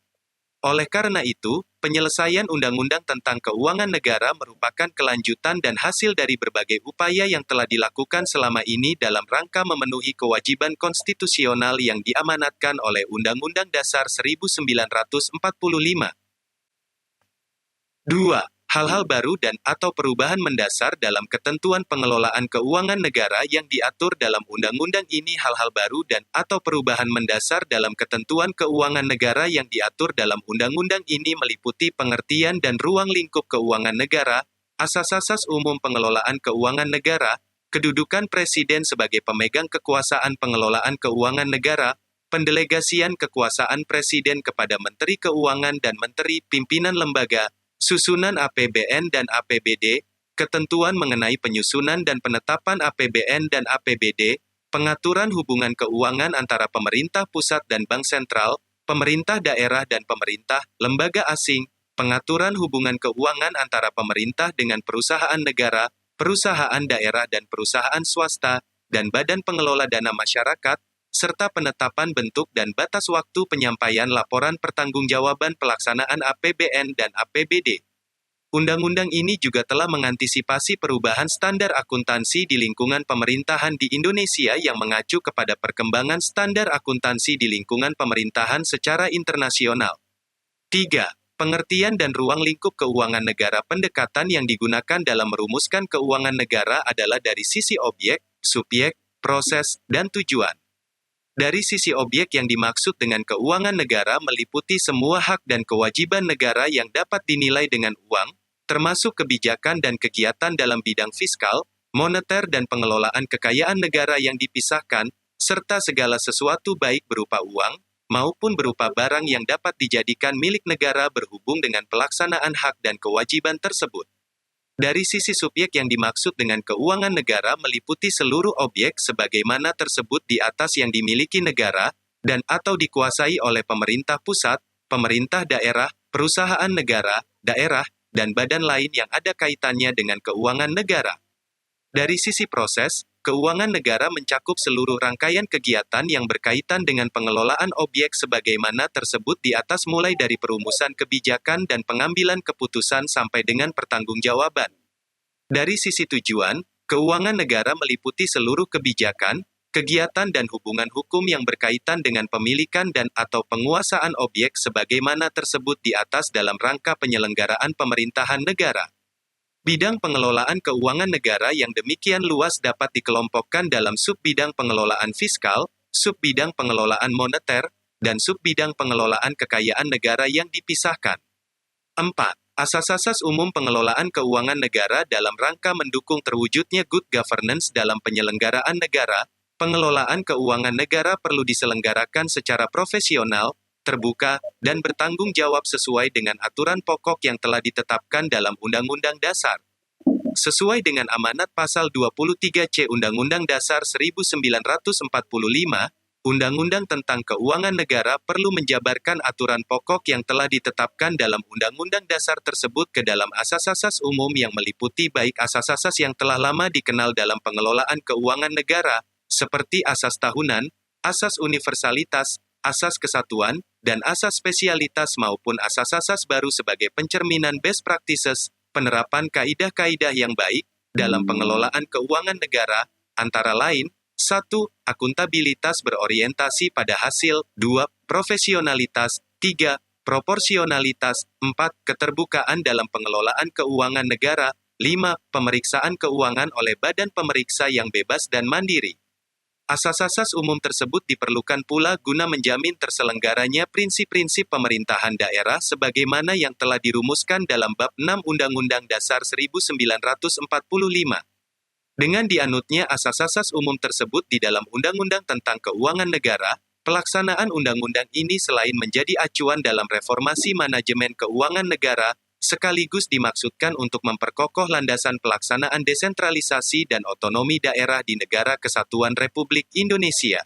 Oleh karena itu, penyelesaian undang-undang tentang keuangan negara merupakan kelanjutan dan hasil dari berbagai upaya yang telah dilakukan selama ini dalam rangka memenuhi kewajiban konstitusional yang diamanatkan oleh Undang-Undang Dasar 1945. 2. Hal-hal baru dan atau perubahan mendasar dalam ketentuan pengelolaan keuangan negara yang diatur dalam undang-undang ini. Hal-hal baru dan atau perubahan mendasar dalam ketentuan keuangan negara yang diatur dalam undang-undang ini meliputi pengertian dan ruang lingkup keuangan negara, asas-asas umum pengelolaan keuangan negara, kedudukan presiden sebagai pemegang kekuasaan pengelolaan keuangan negara, pendelegasian kekuasaan presiden kepada Menteri Keuangan dan Menteri Pimpinan Lembaga, susunan APBN dan APBD, ketentuan mengenai penyusunan dan penetapan APBN dan APBD, pengaturan hubungan keuangan antara pemerintah pusat dan bank sentral, pemerintah daerah dan pemerintah, lembaga asing, pengaturan hubungan keuangan antara pemerintah dengan perusahaan negara, perusahaan daerah dan perusahaan swasta, dan badan pengelola dana masyarakat, serta penetapan bentuk dan batas waktu penyampaian laporan pertanggungjawaban pelaksanaan APBN dan APBD. Undang-undang ini juga telah mengantisipasi perubahan standar akuntansi di lingkungan pemerintahan di Indonesia yang mengacu kepada perkembangan standar akuntansi di lingkungan pemerintahan secara internasional. 3. Pengertian dan ruang lingkup keuangan negara. Pendekatan yang digunakan dalam merumuskan keuangan negara adalah dari sisi objek, subjek, proses, dan tujuan. Dari sisi objek, yang dimaksud dengan keuangan negara meliputi semua hak dan kewajiban negara yang dapat dinilai dengan uang, termasuk kebijakan dan kegiatan dalam bidang fiskal, moneter dan pengelolaan kekayaan negara yang dipisahkan, serta segala sesuatu baik berupa uang, maupun berupa barang yang dapat dijadikan milik negara berhubung dengan pelaksanaan hak dan kewajiban tersebut. Dari sisi subjek, yang dimaksud dengan keuangan negara meliputi seluruh objek sebagaimana tersebut di atas yang dimiliki negara, dan atau dikuasai oleh pemerintah pusat, pemerintah daerah, perusahaan negara, daerah, dan badan lain yang ada kaitannya dengan keuangan negara. Dari sisi proses, keuangan negara mencakup seluruh rangkaian kegiatan yang berkaitan dengan pengelolaan objek sebagaimana tersebut di atas, mulai dari perumusan kebijakan dan pengambilan keputusan sampai dengan pertanggungjawaban. Dari sisi tujuan, keuangan negara meliputi seluruh kebijakan, kegiatan dan hubungan hukum yang berkaitan dengan pemilikan dan atau penguasaan objek sebagaimana tersebut di atas dalam rangka penyelenggaraan pemerintahan negara. Bidang pengelolaan keuangan negara yang demikian luas dapat dikelompokkan dalam subbidang pengelolaan fiskal, subbidang pengelolaan moneter, dan subbidang pengelolaan kekayaan negara yang dipisahkan. 4. Asas-asas umum pengelolaan keuangan negara dalam rangka mendukung terwujudnya good governance dalam penyelenggaraan negara. Pengelolaan keuangan negara perlu diselenggarakan secara profesional, terbuka, dan bertanggung jawab sesuai dengan aturan pokok yang telah ditetapkan dalam Undang-Undang Dasar. Sesuai dengan amanat Pasal 23C Undang-Undang Dasar 1945, Undang-Undang tentang Keuangan Negara perlu menjabarkan aturan pokok yang telah ditetapkan dalam Undang-Undang Dasar tersebut ke dalam asas-asas umum yang meliputi baik asas-asas yang telah lama dikenal dalam pengelolaan keuangan negara, seperti asas tahunan, asas universalitas, asas kesatuan, dan asas spesialitas maupun asas-asas baru sebagai pencerminan best practices, penerapan kaidah-kaidah yang baik, dalam pengelolaan keuangan negara, antara lain, 1. Akuntabilitas berorientasi pada hasil, 2. Profesionalitas, 3. Proporsionalitas, 4. Keterbukaan dalam pengelolaan keuangan negara, 5. Pemeriksaan keuangan oleh badan pemeriksa yang bebas dan mandiri. Asas-asas umum tersebut diperlukan pula guna menjamin terselenggaranya prinsip-prinsip pemerintahan daerah sebagaimana yang telah dirumuskan dalam Bab 6 Undang-Undang Dasar 1945. Dengan dianutnya asas-asas umum tersebut di dalam Undang-Undang tentang Keuangan Negara, pelaksanaan undang-undang ini selain menjadi acuan dalam reformasi manajemen keuangan negara, sekaligus dimaksudkan untuk memperkokoh landasan pelaksanaan desentralisasi dan otonomi daerah di Negara Kesatuan Republik Indonesia.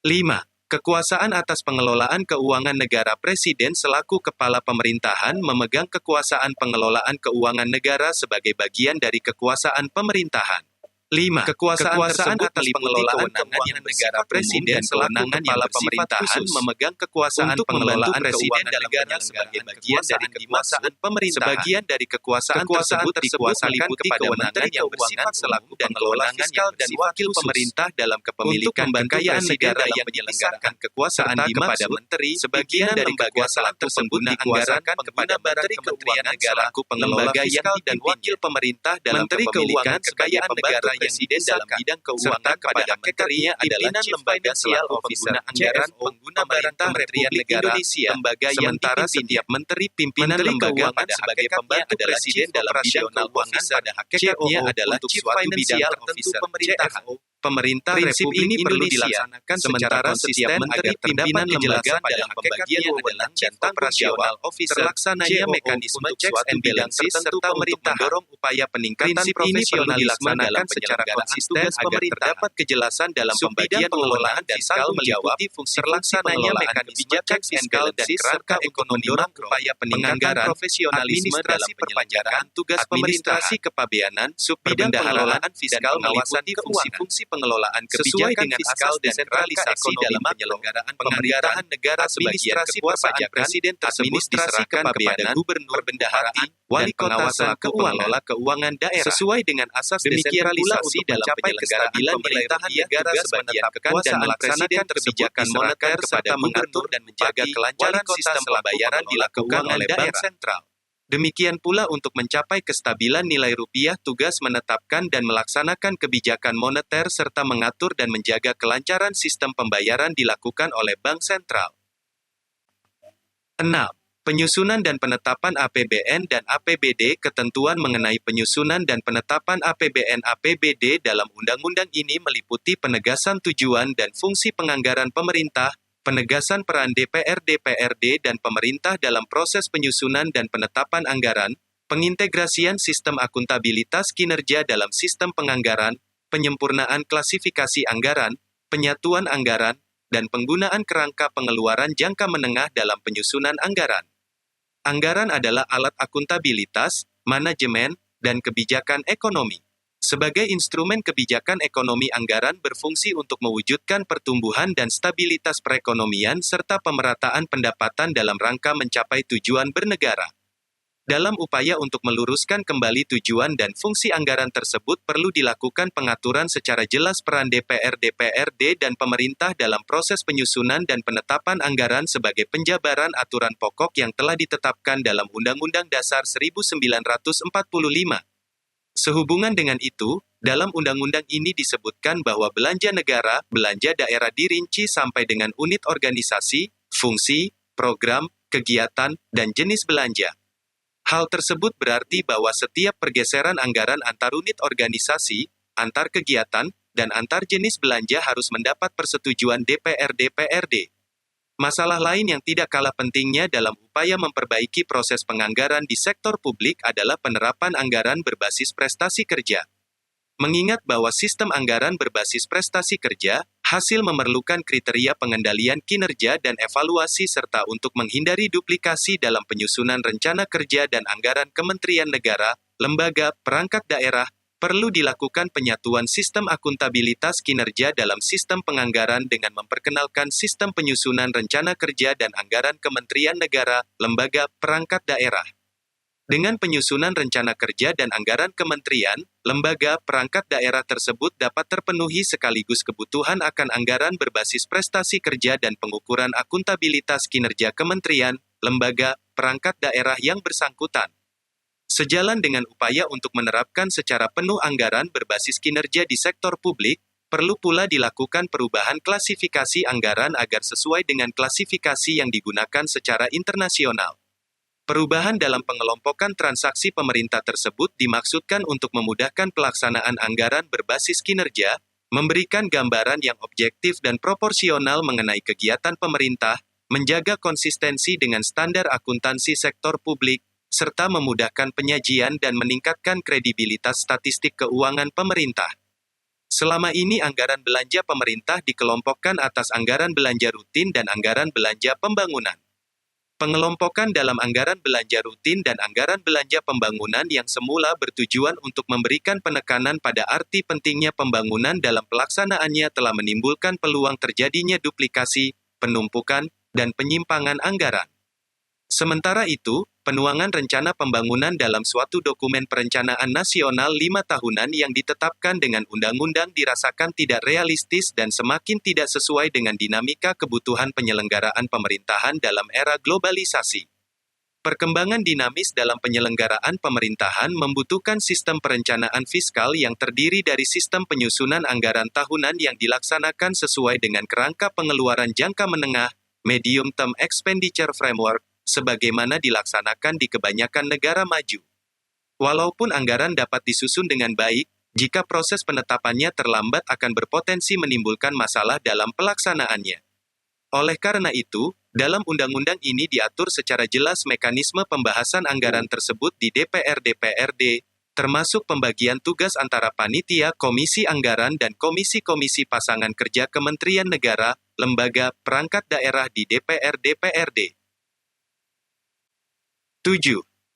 5. Kekuasaan atas pengelolaan keuangan negara. Presiden selaku kepala pemerintahan memegang kekuasaan pengelolaan keuangan negara sebagai bagian dari kekuasaan pemerintahan. 5. Kekuasaan atas pengelolaan keuangan negara. Presiden selaku kepala pemerintahan memegang kekuasaan pengelolaan presiden dalam negara sebagai bagian dari kekuasaan pemerintahan. Sebagian dari kekuasaan tersebut dikuasakan kepada Menteri yang bersifat selaku dan pengelola fiskal dan wakil pemerintah dalam kepemilikan kekayaan negara yang menyelenggarakan kekuasaan kepada Menteri. Sebagian dari kekuasaan tersebut dikuasakan kepada Menteri Kementerian Negara selaku pengelola fiskal dan wakil pemerintah dalam kepemilikan kekayaan negara Presiden dalam bidang keuangan kepada menterinya adalah lembaga selaku pengguna anggaran pengguna barang Kementerian Negara lembaga yang sementara setiap menteri pimpinan lembaga pada sebagai pembantu presiden dalam bidang keuangan pada hakikatnya adalah Chief Financial Officer pemerintahan. Pemerintah prinsip ini perlu dilaksanakan sementara setiap menteri pimpinan lembaga dalam pembagian wewenang dan operasional officer terlaksananya mekanisme checks and balances serta untuk mendorong upaya peningkatan profesionalisme dalam secara konsisten agar terdapat kejelasan dalam pembagian pengelolaan dan tanggung jawab fungsi terlaksananya mekanisme checks and balances serta ekonomi mendorong upaya peningkatan profesionalisme dalam penyelenggaraan tugas administrasi kepabeanan subbidang pengelolaan fiskal meliputi fungsi-fungsi pengelolaan kebijakan fiskal dan realisasi dalam penyelenggaraan penganggaran negara sebagian kekuasaan presiden tersebut diserahkan kepada gubernur, bendaharaan, wali kota selaku pengelola keuangan daerah sesuai dengan asas desentralisasi dalam penyelenggaraan pemerintahan negara sebagian menetapkan dan melaksanakan kebijakan moneter serta mengatur dan menjaga kelancaran sistem pembayaran dilakukan oleh Bank Sentral. Demikian pula untuk mencapai kestabilan nilai rupiah tugas menetapkan dan melaksanakan kebijakan moneter serta mengatur dan menjaga kelancaran sistem pembayaran dilakukan oleh Bank Sentral. 6. Penyusunan dan penetapan APBN dan APBD. Ketentuan mengenai penyusunan dan penetapan APBN APBD dalam undang-undang ini meliputi penegasan tujuan dan fungsi penganggaran pemerintah, penegasan peran DPR-DPRD dan pemerintah dalam proses penyusunan dan penetapan anggaran, pengintegrasian sistem akuntabilitas kinerja dalam sistem penganggaran, penyempurnaan klasifikasi anggaran, penyatuan anggaran, dan penggunaan kerangka pengeluaran jangka menengah dalam penyusunan anggaran. Anggaran adalah alat akuntabilitas, manajemen, dan kebijakan ekonomi. Sebagai instrumen kebijakan ekonomi, anggaran berfungsi untuk mewujudkan pertumbuhan dan stabilitas perekonomian serta pemerataan pendapatan dalam rangka mencapai tujuan bernegara. Dalam upaya untuk meluruskan kembali tujuan dan fungsi anggaran tersebut perlu dilakukan pengaturan secara jelas peran DPR-DPRD dan pemerintah dalam proses penyusunan dan penetapan anggaran sebagai penjabaran aturan pokok yang telah ditetapkan dalam Undang-Undang Dasar 1945. Sehubungan dengan itu, dalam undang-undang ini disebutkan bahwa belanja negara, belanja daerah dirinci sampai dengan unit organisasi, fungsi, program, kegiatan, dan jenis belanja. Hal tersebut berarti bahwa setiap pergeseran anggaran antar unit organisasi, antar kegiatan, dan antar jenis belanja harus mendapat persetujuan DPR-DPRD. Masalah lain yang tidak kalah pentingnya dalam upaya memperbaiki proses penganggaran di sektor publik adalah penerapan anggaran berbasis prestasi kerja. Mengingat bahwa sistem anggaran berbasis prestasi kerja, hasil memerlukan kriteria pengendalian kinerja dan evaluasi serta untuk menghindari duplikasi dalam penyusunan rencana kerja dan anggaran kementerian negara, lembaga, perangkat daerah, Perlu dilakukan penyatuan sistem akuntabilitas kinerja dalam sistem penganggaran dengan memperkenalkan sistem penyusunan rencana kerja dan anggaran kementerian negara, lembaga, perangkat daerah. Dengan penyusunan rencana kerja dan anggaran kementerian, lembaga, perangkat daerah tersebut dapat terpenuhi sekaligus kebutuhan akan anggaran berbasis prestasi kerja dan pengukuran akuntabilitas kinerja kementerian, lembaga, perangkat daerah yang bersangkutan. Sejalan dengan upaya untuk menerapkan secara penuh anggaran berbasis kinerja di sektor publik, perlu pula dilakukan perubahan klasifikasi anggaran agar sesuai dengan klasifikasi yang digunakan secara internasional. Perubahan dalam pengelompokan transaksi pemerintah tersebut dimaksudkan untuk memudahkan pelaksanaan anggaran berbasis kinerja, memberikan gambaran yang objektif dan proporsional mengenai kegiatan pemerintah, menjaga konsistensi dengan standar akuntansi sektor publik, serta memudahkan penyajian dan meningkatkan kredibilitas statistik keuangan pemerintah. Selama ini anggaran belanja pemerintah dikelompokkan atas anggaran belanja rutin dan anggaran belanja pembangunan. Pengelompokan dalam anggaran belanja rutin dan anggaran belanja pembangunan yang semula bertujuan untuk memberikan penekanan pada arti pentingnya pembangunan dalam pelaksanaannya telah menimbulkan peluang terjadinya duplikasi, penumpukan, dan penyimpangan anggaran. Sementara itu, penuangan rencana pembangunan dalam suatu dokumen perencanaan nasional 5 tahunan yang ditetapkan dengan undang-undang dirasakan tidak realistis dan semakin tidak sesuai dengan dinamika kebutuhan penyelenggaraan pemerintahan dalam era globalisasi. Perkembangan dinamis dalam penyelenggaraan pemerintahan membutuhkan sistem perencanaan fiskal yang terdiri dari sistem penyusunan anggaran tahunan yang dilaksanakan sesuai dengan kerangka pengeluaran jangka menengah, medium term expenditure framework, sebagaimana dilaksanakan di kebanyakan negara maju. Walaupun anggaran dapat disusun dengan baik, jika proses penetapannya terlambat akan berpotensi menimbulkan masalah dalam pelaksanaannya. Oleh karena itu, dalam undang-undang ini diatur secara jelas mekanisme pembahasan anggaran tersebut di DPR-DPRD, termasuk pembagian tugas antara panitia, komisi anggaran dan komisi-komisi pasangan kerja Kementerian Negara, lembaga, perangkat daerah di DPR-DPRD. 7.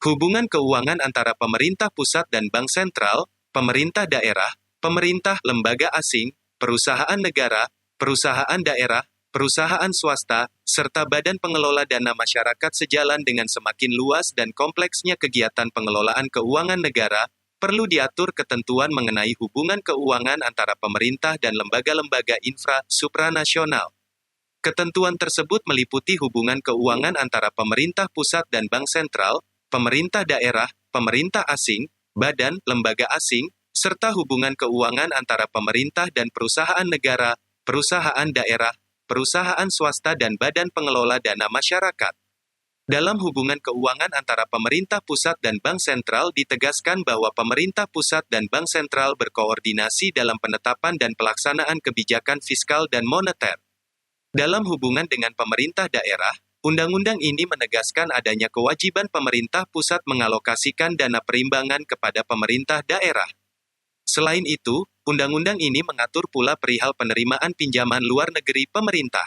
Hubungan keuangan antara pemerintah pusat dan bank sentral, pemerintah daerah, pemerintah, lembaga asing, perusahaan negara, perusahaan daerah, perusahaan swasta, serta badan pengelola dana masyarakat sejalan dengan semakin luas dan kompleksnya kegiatan pengelolaan keuangan negara, perlu diatur ketentuan mengenai hubungan keuangan antara pemerintah dan lembaga-lembaga supranasional. Ketentuan tersebut meliputi hubungan keuangan antara pemerintah pusat dan bank sentral, pemerintah daerah, pemerintah asing, badan, lembaga asing, serta hubungan keuangan antara pemerintah dan perusahaan negara, perusahaan daerah, perusahaan swasta dan badan pengelola dana masyarakat. Dalam hubungan keuangan antara pemerintah pusat dan bank sentral ditegaskan bahwa pemerintah pusat dan bank sentral berkoordinasi dalam penetapan dan pelaksanaan kebijakan fiskal dan moneter. Dalam hubungan dengan pemerintah daerah, undang-undang ini menegaskan adanya kewajiban pemerintah pusat mengalokasikan dana perimbangan kepada pemerintah daerah. Selain itu, undang-undang ini mengatur pula perihal penerimaan pinjaman luar negeri pemerintah.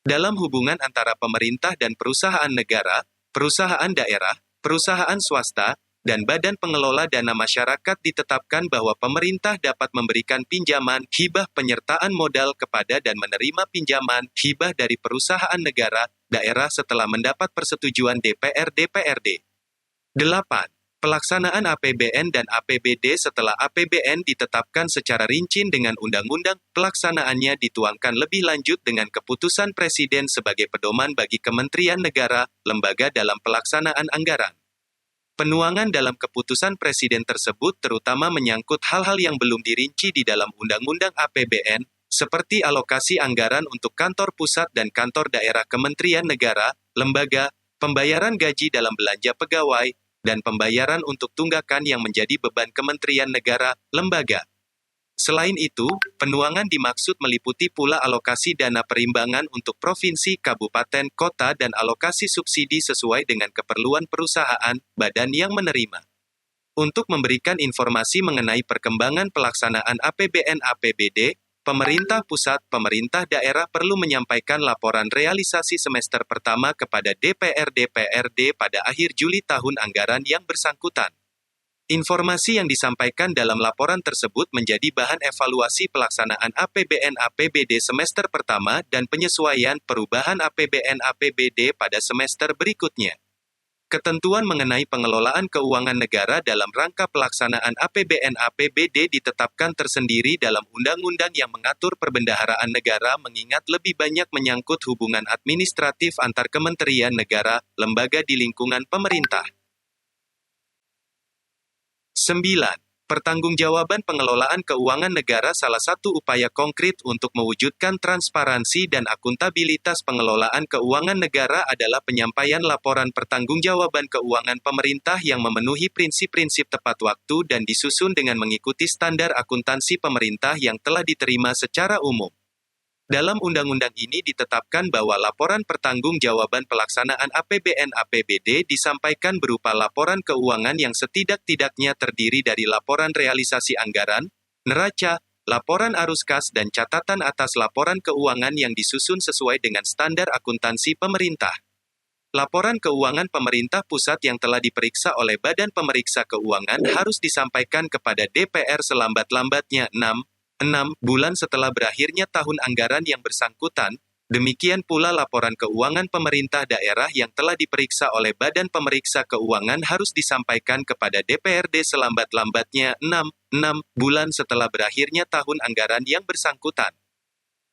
Dalam hubungan antara pemerintah dan perusahaan negara, perusahaan daerah, perusahaan swasta, dan badan pengelola dana masyarakat ditetapkan bahwa pemerintah dapat memberikan pinjaman, hibah penyertaan modal kepada dan menerima pinjaman, hibah dari perusahaan negara, daerah setelah mendapat persetujuan DPR-DPRD. 8. Pelaksanaan APBN dan APBD setelah APBN ditetapkan secara rinci dengan undang-undang, pelaksanaannya dituangkan lebih lanjut dengan keputusan Presiden sebagai pedoman bagi kementerian negara, lembaga dalam pelaksanaan anggaran. Penuangan dalam keputusan Presiden tersebut terutama menyangkut hal-hal yang belum dirinci di dalam Undang-Undang APBN, seperti alokasi anggaran untuk kantor pusat dan kantor daerah Kementerian Negara, lembaga, pembayaran gaji dalam belanja pegawai, dan pembayaran untuk tunggakan yang menjadi beban Kementerian Negara, lembaga. Selain itu, penuangan dimaksud meliputi pula alokasi dana perimbangan untuk provinsi, kabupaten, kota dan alokasi subsidi sesuai dengan keperluan perusahaan, badan yang menerima. Untuk memberikan informasi mengenai perkembangan pelaksanaan APBN-APBD, pemerintah pusat, pemerintah daerah perlu menyampaikan laporan realisasi semester pertama kepada DPR-DPRD pada akhir Juli tahun anggaran yang bersangkutan. Informasi yang disampaikan dalam laporan tersebut menjadi bahan evaluasi pelaksanaan APBN/APBD semester pertama dan penyesuaian perubahan APBN/APBD pada semester berikutnya. Ketentuan mengenai pengelolaan keuangan negara dalam rangka pelaksanaan APBN/APBD ditetapkan tersendiri dalam undang-undang yang mengatur perbendaharaan negara mengingat lebih banyak menyangkut hubungan administratif antar kementerian negara, lembaga di lingkungan pemerintah. 9. Pertanggungjawaban pengelolaan keuangan negara. Salah satu upaya konkret untuk mewujudkan transparansi dan akuntabilitas pengelolaan keuangan negara adalah penyampaian laporan pertanggungjawaban keuangan pemerintah yang memenuhi prinsip-prinsip tepat waktu dan disusun dengan mengikuti standar akuntansi pemerintah yang telah diterima secara umum. Dalam undang-undang ini ditetapkan bahwa laporan pertanggungjawaban pelaksanaan APBN/APBD disampaikan berupa laporan keuangan yang setidak-tidaknya terdiri dari laporan realisasi anggaran, neraca, laporan arus kas dan catatan atas laporan keuangan yang disusun sesuai dengan standar akuntansi pemerintah. Laporan keuangan pemerintah pusat yang telah diperiksa oleh Badan Pemeriksa Keuangan harus disampaikan kepada DPR selambat-lambatnya 6 bulan setelah berakhirnya tahun anggaran yang bersangkutan. Demikian pula laporan keuangan pemerintah daerah yang telah diperiksa oleh Badan Pemeriksa Keuangan harus disampaikan kepada DPRD selambat-lambatnya 6 bulan setelah berakhirnya tahun anggaran yang bersangkutan.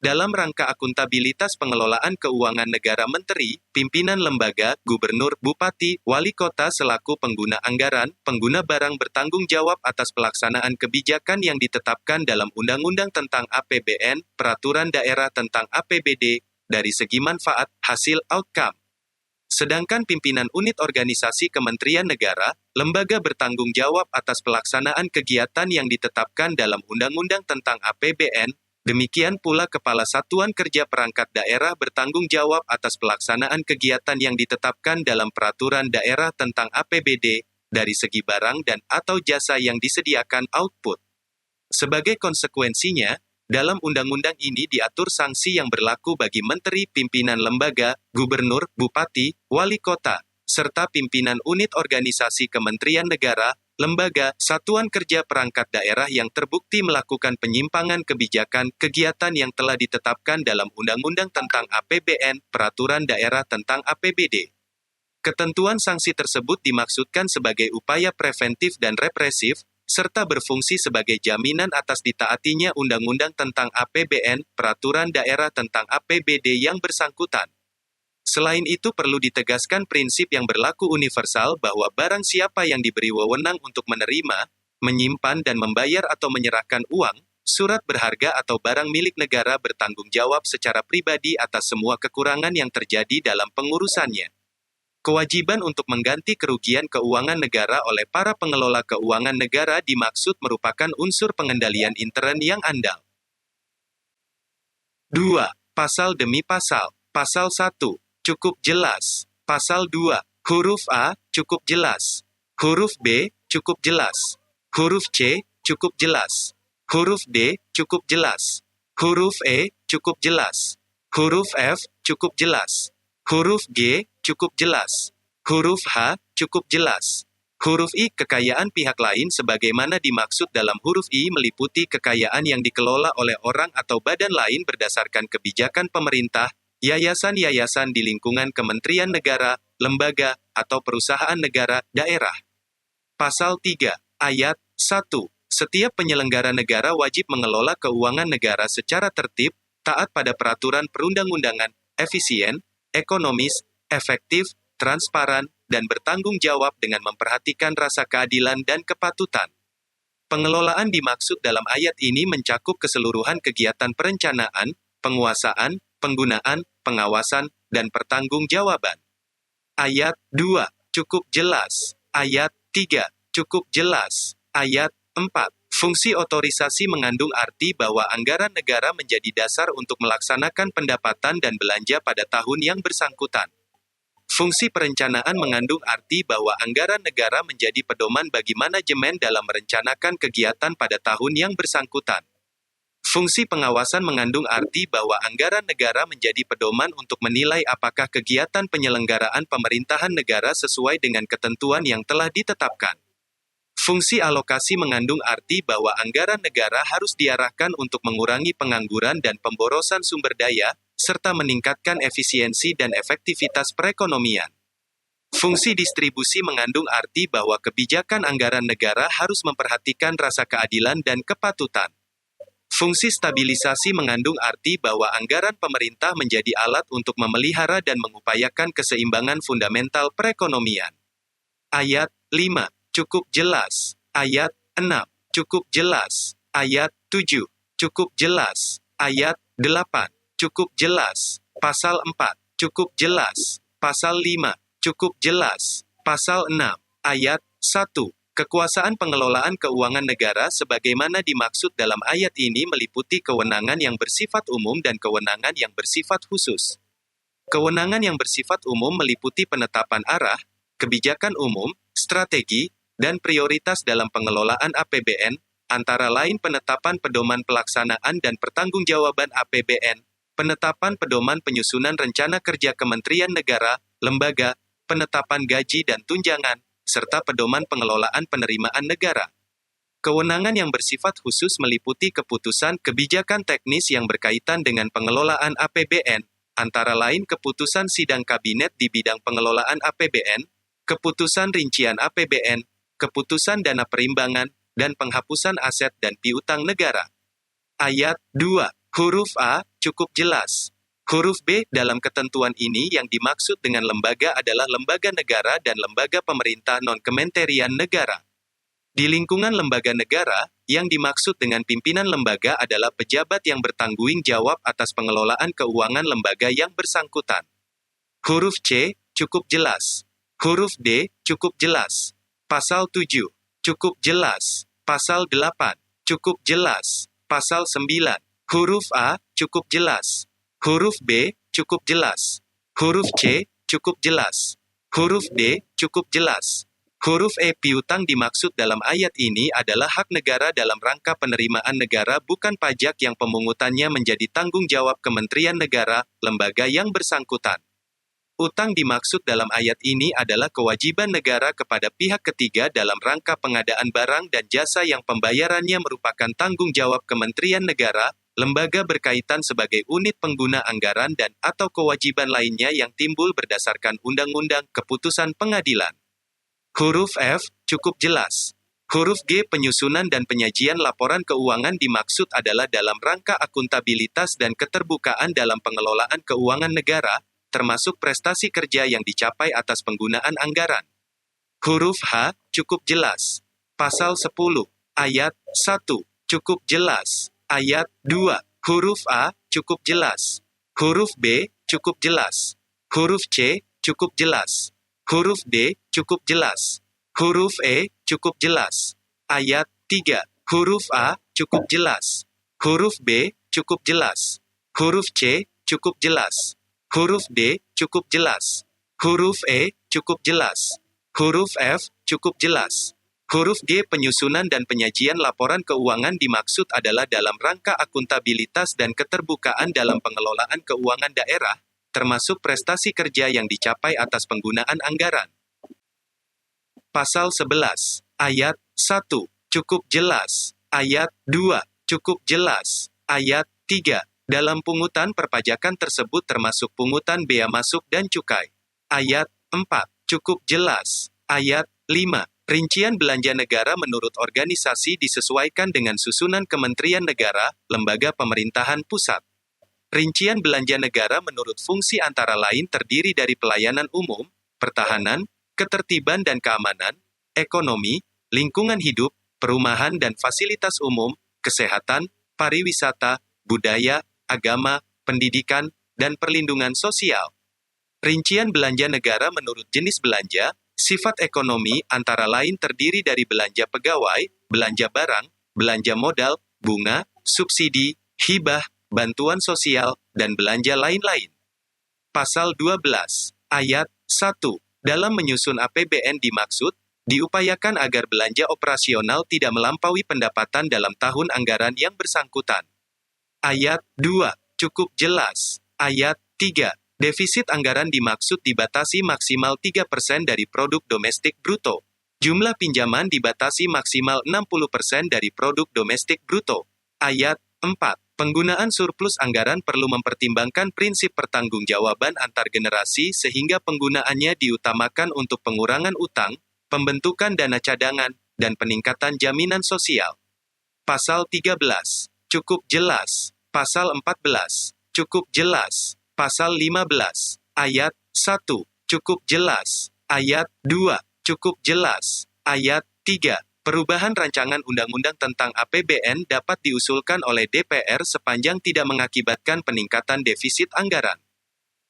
Dalam rangka akuntabilitas pengelolaan keuangan negara, menteri, pimpinan lembaga, gubernur, bupati, wali kota selaku pengguna anggaran, pengguna barang bertanggung jawab atas pelaksanaan kebijakan yang ditetapkan dalam Undang-Undang tentang APBN, Peraturan Daerah tentang APBD, dari segi manfaat, hasil, outcome. Sedangkan pimpinan unit organisasi Kementerian Negara, lembaga bertanggung jawab atas pelaksanaan kegiatan yang ditetapkan dalam Undang-Undang tentang APBN. Demikian pula Kepala Satuan Kerja Perangkat Daerah bertanggung jawab atas pelaksanaan kegiatan yang ditetapkan dalam Peraturan Daerah tentang APBD, dari segi barang dan atau jasa yang disediakan, output. Sebagai konsekuensinya, dalam undang-undang ini diatur sanksi yang berlaku bagi menteri, pimpinan lembaga, gubernur, bupati, wali kota, serta pimpinan unit organisasi Kementerian Negara, lembaga, satuan kerja perangkat daerah yang terbukti melakukan penyimpangan kebijakan, kegiatan yang telah ditetapkan dalam Undang-Undang tentang APBN, Peraturan Daerah tentang APBD. Ketentuan sanksi tersebut dimaksudkan sebagai upaya preventif dan represif, serta berfungsi sebagai jaminan atas ditaatinya Undang-Undang tentang APBN, Peraturan Daerah tentang APBD yang bersangkutan. Selain itu perlu ditegaskan prinsip yang berlaku universal bahwa barang siapa yang diberi wewenang untuk menerima, menyimpan dan membayar atau menyerahkan uang, surat berharga atau barang milik negara bertanggung jawab secara pribadi atas semua kekurangan yang terjadi dalam pengurusannya. Kewajiban untuk mengganti kerugian keuangan negara oleh para pengelola keuangan negara dimaksud merupakan unsur pengendalian intern yang andal. 2. Pasal demi pasal. Pasal 1. Cukup jelas. Pasal 2. Huruf A, cukup jelas. Huruf B, cukup jelas. Huruf C, cukup jelas. Huruf D, cukup jelas. Huruf E, cukup jelas. Huruf F, cukup jelas. Huruf G, cukup jelas. Huruf H, cukup jelas. Huruf I, kekayaan pihak lain sebagaimana dimaksud dalam huruf I meliputi kekayaan yang dikelola oleh orang atau badan lain berdasarkan kebijakan pemerintah, yayasan-yayasan di lingkungan kementerian negara, lembaga, atau perusahaan negara, daerah. Pasal 3, Ayat 1. Setiap penyelenggara negara wajib mengelola keuangan negara secara tertib, taat pada peraturan perundang-undangan, efisien, ekonomis, efektif, transparan, dan bertanggung jawab dengan memperhatikan rasa keadilan dan kepatutan. Pengelolaan dimaksud dalam ayat ini mencakup keseluruhan kegiatan perencanaan, penguasaan, penggunaan, pengawasan, dan pertanggungjawaban. Ayat 2. Cukup jelas. Ayat 3. Cukup jelas. Ayat 4. Fungsi otorisasi mengandung arti bahwa anggaran negara menjadi dasar untuk melaksanakan pendapatan dan belanja pada tahun yang bersangkutan. Fungsi perencanaan mengandung arti bahwa anggaran negara menjadi pedoman bagi manajemen dalam merencanakan kegiatan pada tahun yang bersangkutan. Fungsi pengawasan mengandung arti bahwa anggaran negara menjadi pedoman untuk menilai apakah kegiatan penyelenggaraan pemerintahan negara sesuai dengan ketentuan yang telah ditetapkan. Fungsi alokasi mengandung arti bahwa anggaran negara harus diarahkan untuk mengurangi pengangguran dan pemborosan sumber daya, serta meningkatkan efisiensi dan efektivitas perekonomian. Fungsi distribusi mengandung arti bahwa kebijakan anggaran negara harus memperhatikan rasa keadilan dan kepatutan. Fungsi stabilisasi mengandung arti bahwa anggaran pemerintah menjadi alat untuk memelihara dan mengupayakan keseimbangan fundamental perekonomian. Ayat 5. Cukup jelas. Ayat 6. Cukup jelas. Ayat 7. Cukup jelas. Ayat 8. Cukup jelas. Pasal 4. Cukup jelas. Pasal 5. Cukup jelas. Pasal 6. Ayat 1. Kekuasaan pengelolaan keuangan negara sebagaimana dimaksud dalam ayat ini meliputi kewenangan yang bersifat umum dan kewenangan yang bersifat khusus. Kewenangan yang bersifat umum meliputi penetapan arah, kebijakan umum, strategi, dan prioritas dalam pengelolaan APBN, antara lain penetapan pedoman pelaksanaan dan pertanggungjawaban APBN, penetapan pedoman penyusunan rencana kerja kementerian negara, lembaga, penetapan gaji dan tunjangan, serta pedoman pengelolaan penerimaan negara. Kewenangan yang bersifat khusus meliputi keputusan kebijakan teknis yang berkaitan dengan pengelolaan APBN, antara lain keputusan sidang kabinet di bidang pengelolaan APBN, keputusan rincian APBN, keputusan dana perimbangan, dan penghapusan aset dan piutang negara. Ayat 2. Huruf A, cukup jelas. Huruf B, dalam ketentuan ini yang dimaksud dengan lembaga adalah lembaga negara dan lembaga pemerintah non-kementerian negara. Di lingkungan lembaga negara, yang dimaksud dengan pimpinan lembaga adalah pejabat yang bertanggung jawab atas pengelolaan keuangan lembaga yang bersangkutan. Huruf C, cukup jelas. Huruf D, cukup jelas. Pasal 7, cukup jelas. Pasal 8, cukup jelas. Pasal 9, huruf A, cukup jelas. Huruf B, cukup jelas. Huruf C, cukup jelas. Huruf D, cukup jelas. Huruf E, piutang dimaksud dalam ayat ini adalah hak negara dalam rangka penerimaan negara bukan pajak yang pemungutannya menjadi tanggung jawab Kementerian Negara, lembaga yang bersangkutan. Utang dimaksud dalam ayat ini adalah kewajiban negara kepada pihak ketiga dalam rangka pengadaan barang dan jasa yang pembayarannya merupakan tanggung jawab Kementerian Negara, lembaga berkaitan sebagai unit pengguna anggaran dan atau kewajiban lainnya yang timbul berdasarkan undang-undang, keputusan pengadilan. Huruf F, cukup jelas. Huruf G, penyusunan dan penyajian laporan keuangan dimaksud adalah dalam rangka akuntabilitas dan keterbukaan dalam pengelolaan keuangan negara, termasuk prestasi kerja yang dicapai atas penggunaan anggaran. Huruf H, cukup jelas. Pasal 10, ayat 1, cukup jelas. Ayat 2, huruf A, cukup jelas. Huruf B, cukup jelas. Huruf C, cukup jelas. Huruf D, cukup jelas. Huruf E, cukup jelas. Ayat 3, huruf A, cukup jelas. Huruf B, cukup jelas. Huruf C, cukup jelas. Huruf D, cukup jelas. Huruf E, cukup jelas. Huruf F, cukup jelas. Huruf G, penyusunan dan penyajian laporan keuangan dimaksud adalah dalam rangka akuntabilitas dan keterbukaan dalam pengelolaan keuangan daerah, termasuk prestasi kerja yang dicapai atas penggunaan anggaran. Pasal 11, ayat 1, cukup jelas. Ayat 2, cukup jelas. Ayat 3, dalam pungutan perpajakan tersebut termasuk pungutan bea masuk dan cukai. Ayat 4, cukup jelas. Ayat 5, rincian belanja negara menurut organisasi disesuaikan dengan susunan Kementerian Negara, lembaga pemerintahan pusat. Rincian belanja negara menurut fungsi antara lain terdiri dari pelayanan umum, pertahanan, ketertiban dan keamanan, ekonomi, lingkungan hidup, perumahan dan fasilitas umum, kesehatan, pariwisata, budaya, agama, pendidikan, dan perlindungan sosial. Rincian belanja negara menurut jenis belanja, sifat ekonomi antara lain terdiri dari belanja pegawai, belanja barang, belanja modal, bunga, subsidi, hibah, bantuan sosial, dan belanja lain-lain. Pasal 12, ayat 1, dalam menyusun APBN dimaksud, diupayakan agar belanja operasional tidak melampaui pendapatan dalam tahun anggaran yang bersangkutan. Ayat 2, cukup jelas. Ayat 3, defisit anggaran dimaksud dibatasi maksimal 3% dari produk domestik bruto. Jumlah pinjaman dibatasi maksimal 60% dari produk domestik bruto. Ayat 4. Penggunaan surplus anggaran perlu mempertimbangkan prinsip pertanggungjawaban antar generasi sehingga penggunaannya diutamakan untuk pengurangan utang, pembentukan dana cadangan, dan peningkatan jaminan sosial. Pasal 13. Cukup jelas. Pasal 14. Cukup jelas. Pasal 15. Ayat 1. Cukup jelas. Ayat 2. Cukup jelas. Ayat 3. Perubahan rancangan undang-undang tentang APBN dapat diusulkan oleh DPR sepanjang tidak mengakibatkan peningkatan defisit anggaran.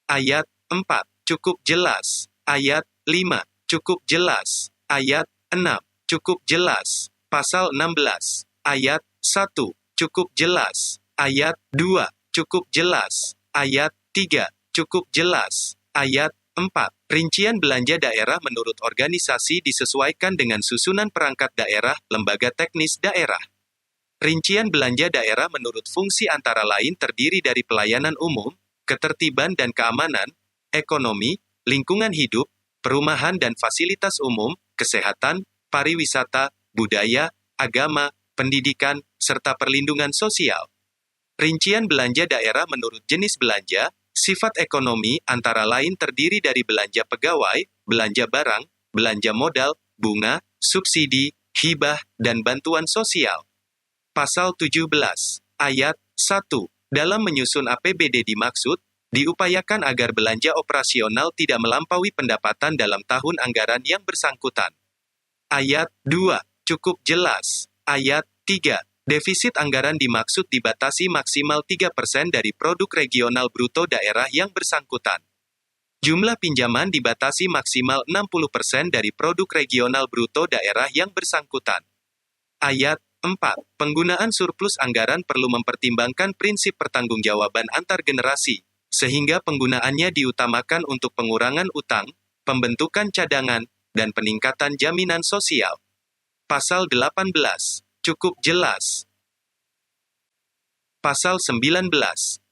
Ayat 4. Cukup jelas. Ayat 5. Cukup jelas. Ayat 6. Cukup jelas. Pasal 16. Ayat 1. Cukup jelas. Ayat 2. Cukup jelas. Ayat 3. Cukup jelas. Ayat 4. Rincian belanja daerah menurut organisasi disesuaikan dengan susunan perangkat daerah, lembaga teknis daerah. Rincian belanja daerah menurut fungsi antara lain terdiri dari pelayanan umum, ketertiban dan keamanan, ekonomi, lingkungan hidup, perumahan dan fasilitas umum, kesehatan, pariwisata, budaya, agama, pendidikan, serta perlindungan sosial. Rincian belanja daerah menurut jenis belanja, sifat ekonomi antara lain terdiri dari belanja pegawai, belanja barang, belanja modal, bunga, subsidi, hibah, dan bantuan sosial. Pasal 17, ayat 1. Dalam menyusun APBD dimaksud, diupayakan agar belanja operasional tidak melampaui pendapatan dalam tahun anggaran yang bersangkutan. Ayat 2. Cukup jelas. Ayat 3. Defisit anggaran dimaksud dibatasi maksimal 3% dari produk regional bruto daerah yang bersangkutan. Jumlah pinjaman dibatasi maksimal 60% dari produk regional bruto daerah yang bersangkutan. Ayat 4. Penggunaan surplus anggaran perlu mempertimbangkan prinsip pertanggungjawaban antar generasi, sehingga penggunaannya diutamakan untuk pengurangan utang, pembentukan cadangan, dan peningkatan jaminan sosial. Pasal 18. Cukup jelas. Pasal 19.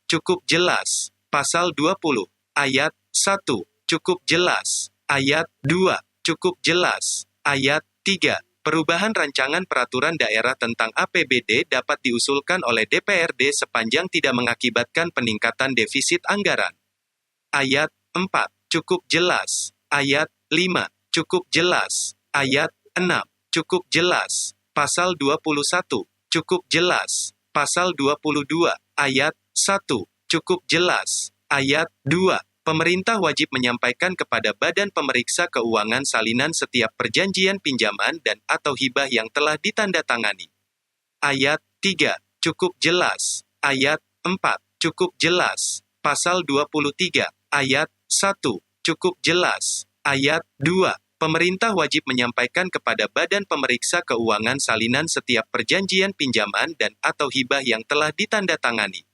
Cukup jelas. Pasal 20. Ayat 1. Cukup jelas. Ayat 2. Cukup jelas. Ayat 3. Perubahan rancangan peraturan daerah tentang APBD dapat diusulkan oleh DPRD sepanjang tidak mengakibatkan peningkatan defisit anggaran. Ayat 4. Cukup jelas. Ayat 5. Cukup jelas. Ayat 6. Cukup jelas. Pasal 21. Cukup jelas. Pasal 22. Ayat 1. Cukup jelas. Ayat 2. Pemerintah wajib menyampaikan kepada Badan Pemeriksa Keuangan salinan setiap perjanjian pinjaman dan atau hibah yang telah ditandatangani. Ayat 3. Cukup jelas. Ayat 4. Cukup jelas. Pasal 23. Ayat 1. Cukup jelas. Ayat 2. Pemerintah wajib menyampaikan kepada Badan Pemeriksa Keuangan salinan setiap perjanjian pinjaman dan atau hibah yang telah ditandatangani.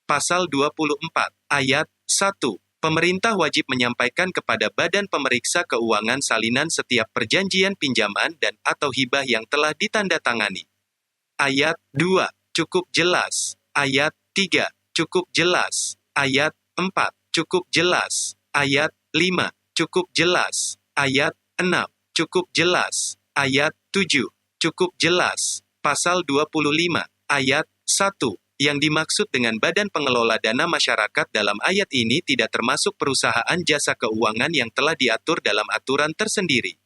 Pasal 24. Ayat 1. Pemerintah wajib menyampaikan kepada Badan Pemeriksa Keuangan salinan setiap perjanjian pinjaman dan atau hibah yang telah ditandatangani. Ayat 2. Cukup jelas. Ayat 3. Cukup jelas. Ayat 4. Cukup jelas. Ayat 5. Cukup jelas. Ayat 6. Cukup jelas. Ayat 7. Cukup jelas. Pasal 25. Ayat 1. Yang dimaksud dengan badan pengelola dana masyarakat dalam ayat ini tidak termasuk perusahaan jasa keuangan yang telah diatur dalam aturan tersendiri.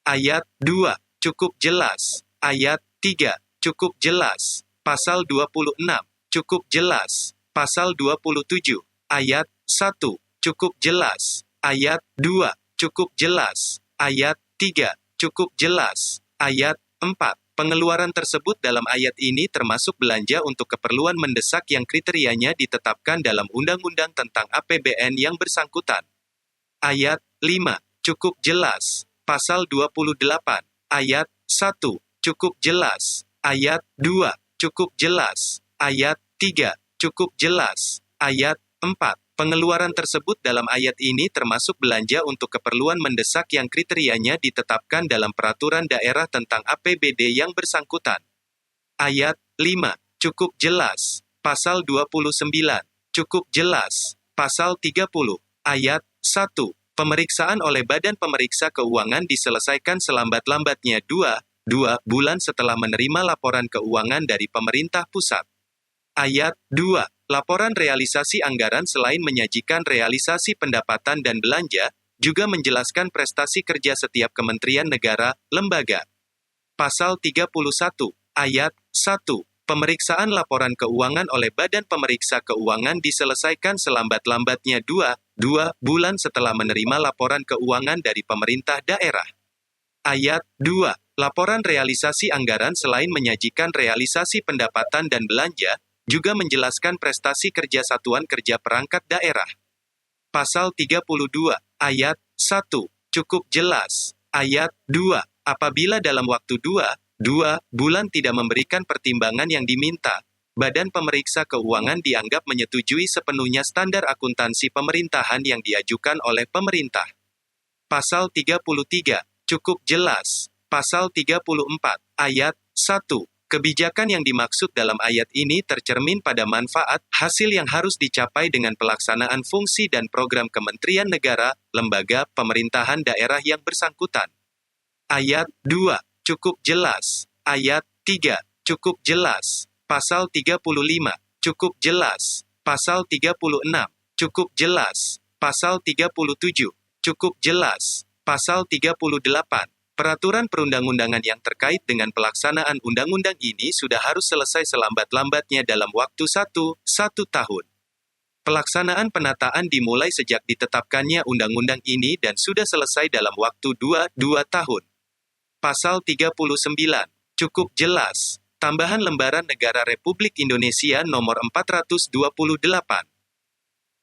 Ayat 2. Cukup jelas. Ayat 3. Cukup jelas. Pasal 26. Cukup jelas. Pasal 27. Ayat 1. Cukup jelas. Ayat 2. Cukup jelas. Ayat 3. Cukup jelas. Ayat 4. Pengeluaran tersebut dalam ayat ini termasuk belanja untuk keperluan mendesak yang kriterianya ditetapkan dalam Undang-Undang tentang APBN yang bersangkutan. Ayat 5. Cukup jelas. Pasal 28. Ayat 1. Cukup jelas. Ayat 2. Cukup jelas. Ayat 3. Cukup jelas. Ayat 4. Pengeluaran tersebut dalam ayat ini termasuk belanja untuk keperluan mendesak yang kriterianya ditetapkan dalam peraturan daerah tentang APBD yang bersangkutan. Ayat 5. Cukup jelas. Pasal 29. Cukup jelas. Pasal 30. Ayat 1. Pemeriksaan oleh Badan Pemeriksa Keuangan diselesaikan selambat-lambatnya 2 bulan setelah menerima laporan keuangan dari pemerintah pusat. Ayat 2. Laporan realisasi anggaran selain menyajikan realisasi pendapatan dan belanja, juga menjelaskan prestasi kerja setiap kementerian negara, lembaga. Pasal 31, ayat 1. Pemeriksaan laporan keuangan oleh Badan Pemeriksa Keuangan diselesaikan selambat-lambatnya 2 bulan setelah menerima laporan keuangan dari pemerintah daerah. Ayat 2. Laporan realisasi anggaran selain menyajikan realisasi pendapatan dan belanja, juga menjelaskan prestasi kerja satuan kerja perangkat daerah. Pasal 32, ayat 1. Cukup jelas. Ayat 2. Apabila dalam waktu 2 bulan tidak memberikan pertimbangan yang diminta, Badan Pemeriksa Keuangan dianggap menyetujui sepenuhnya standar akuntansi pemerintahan yang diajukan oleh pemerintah. Pasal 33. Cukup jelas. Pasal 34, ayat 1. Kebijakan yang dimaksud dalam ayat ini tercermin pada manfaat, hasil yang harus dicapai dengan pelaksanaan fungsi dan program kementerian negara, lembaga, pemerintahan daerah yang bersangkutan. Ayat 2. Cukup jelas. Ayat 3. Cukup jelas. Pasal 35. Cukup jelas. Pasal 36. Cukup jelas. Pasal 37. Cukup jelas. Pasal 38. Peraturan perundang-undangan yang terkait dengan pelaksanaan undang-undang ini sudah harus selesai selambat-lambatnya dalam waktu 1 tahun. Pelaksanaan penataan dimulai sejak ditetapkannya undang-undang ini dan sudah selesai dalam waktu 2 tahun. Pasal 39. Cukup jelas. Tambahan Lembaran Negara Republik Indonesia Nomor 428.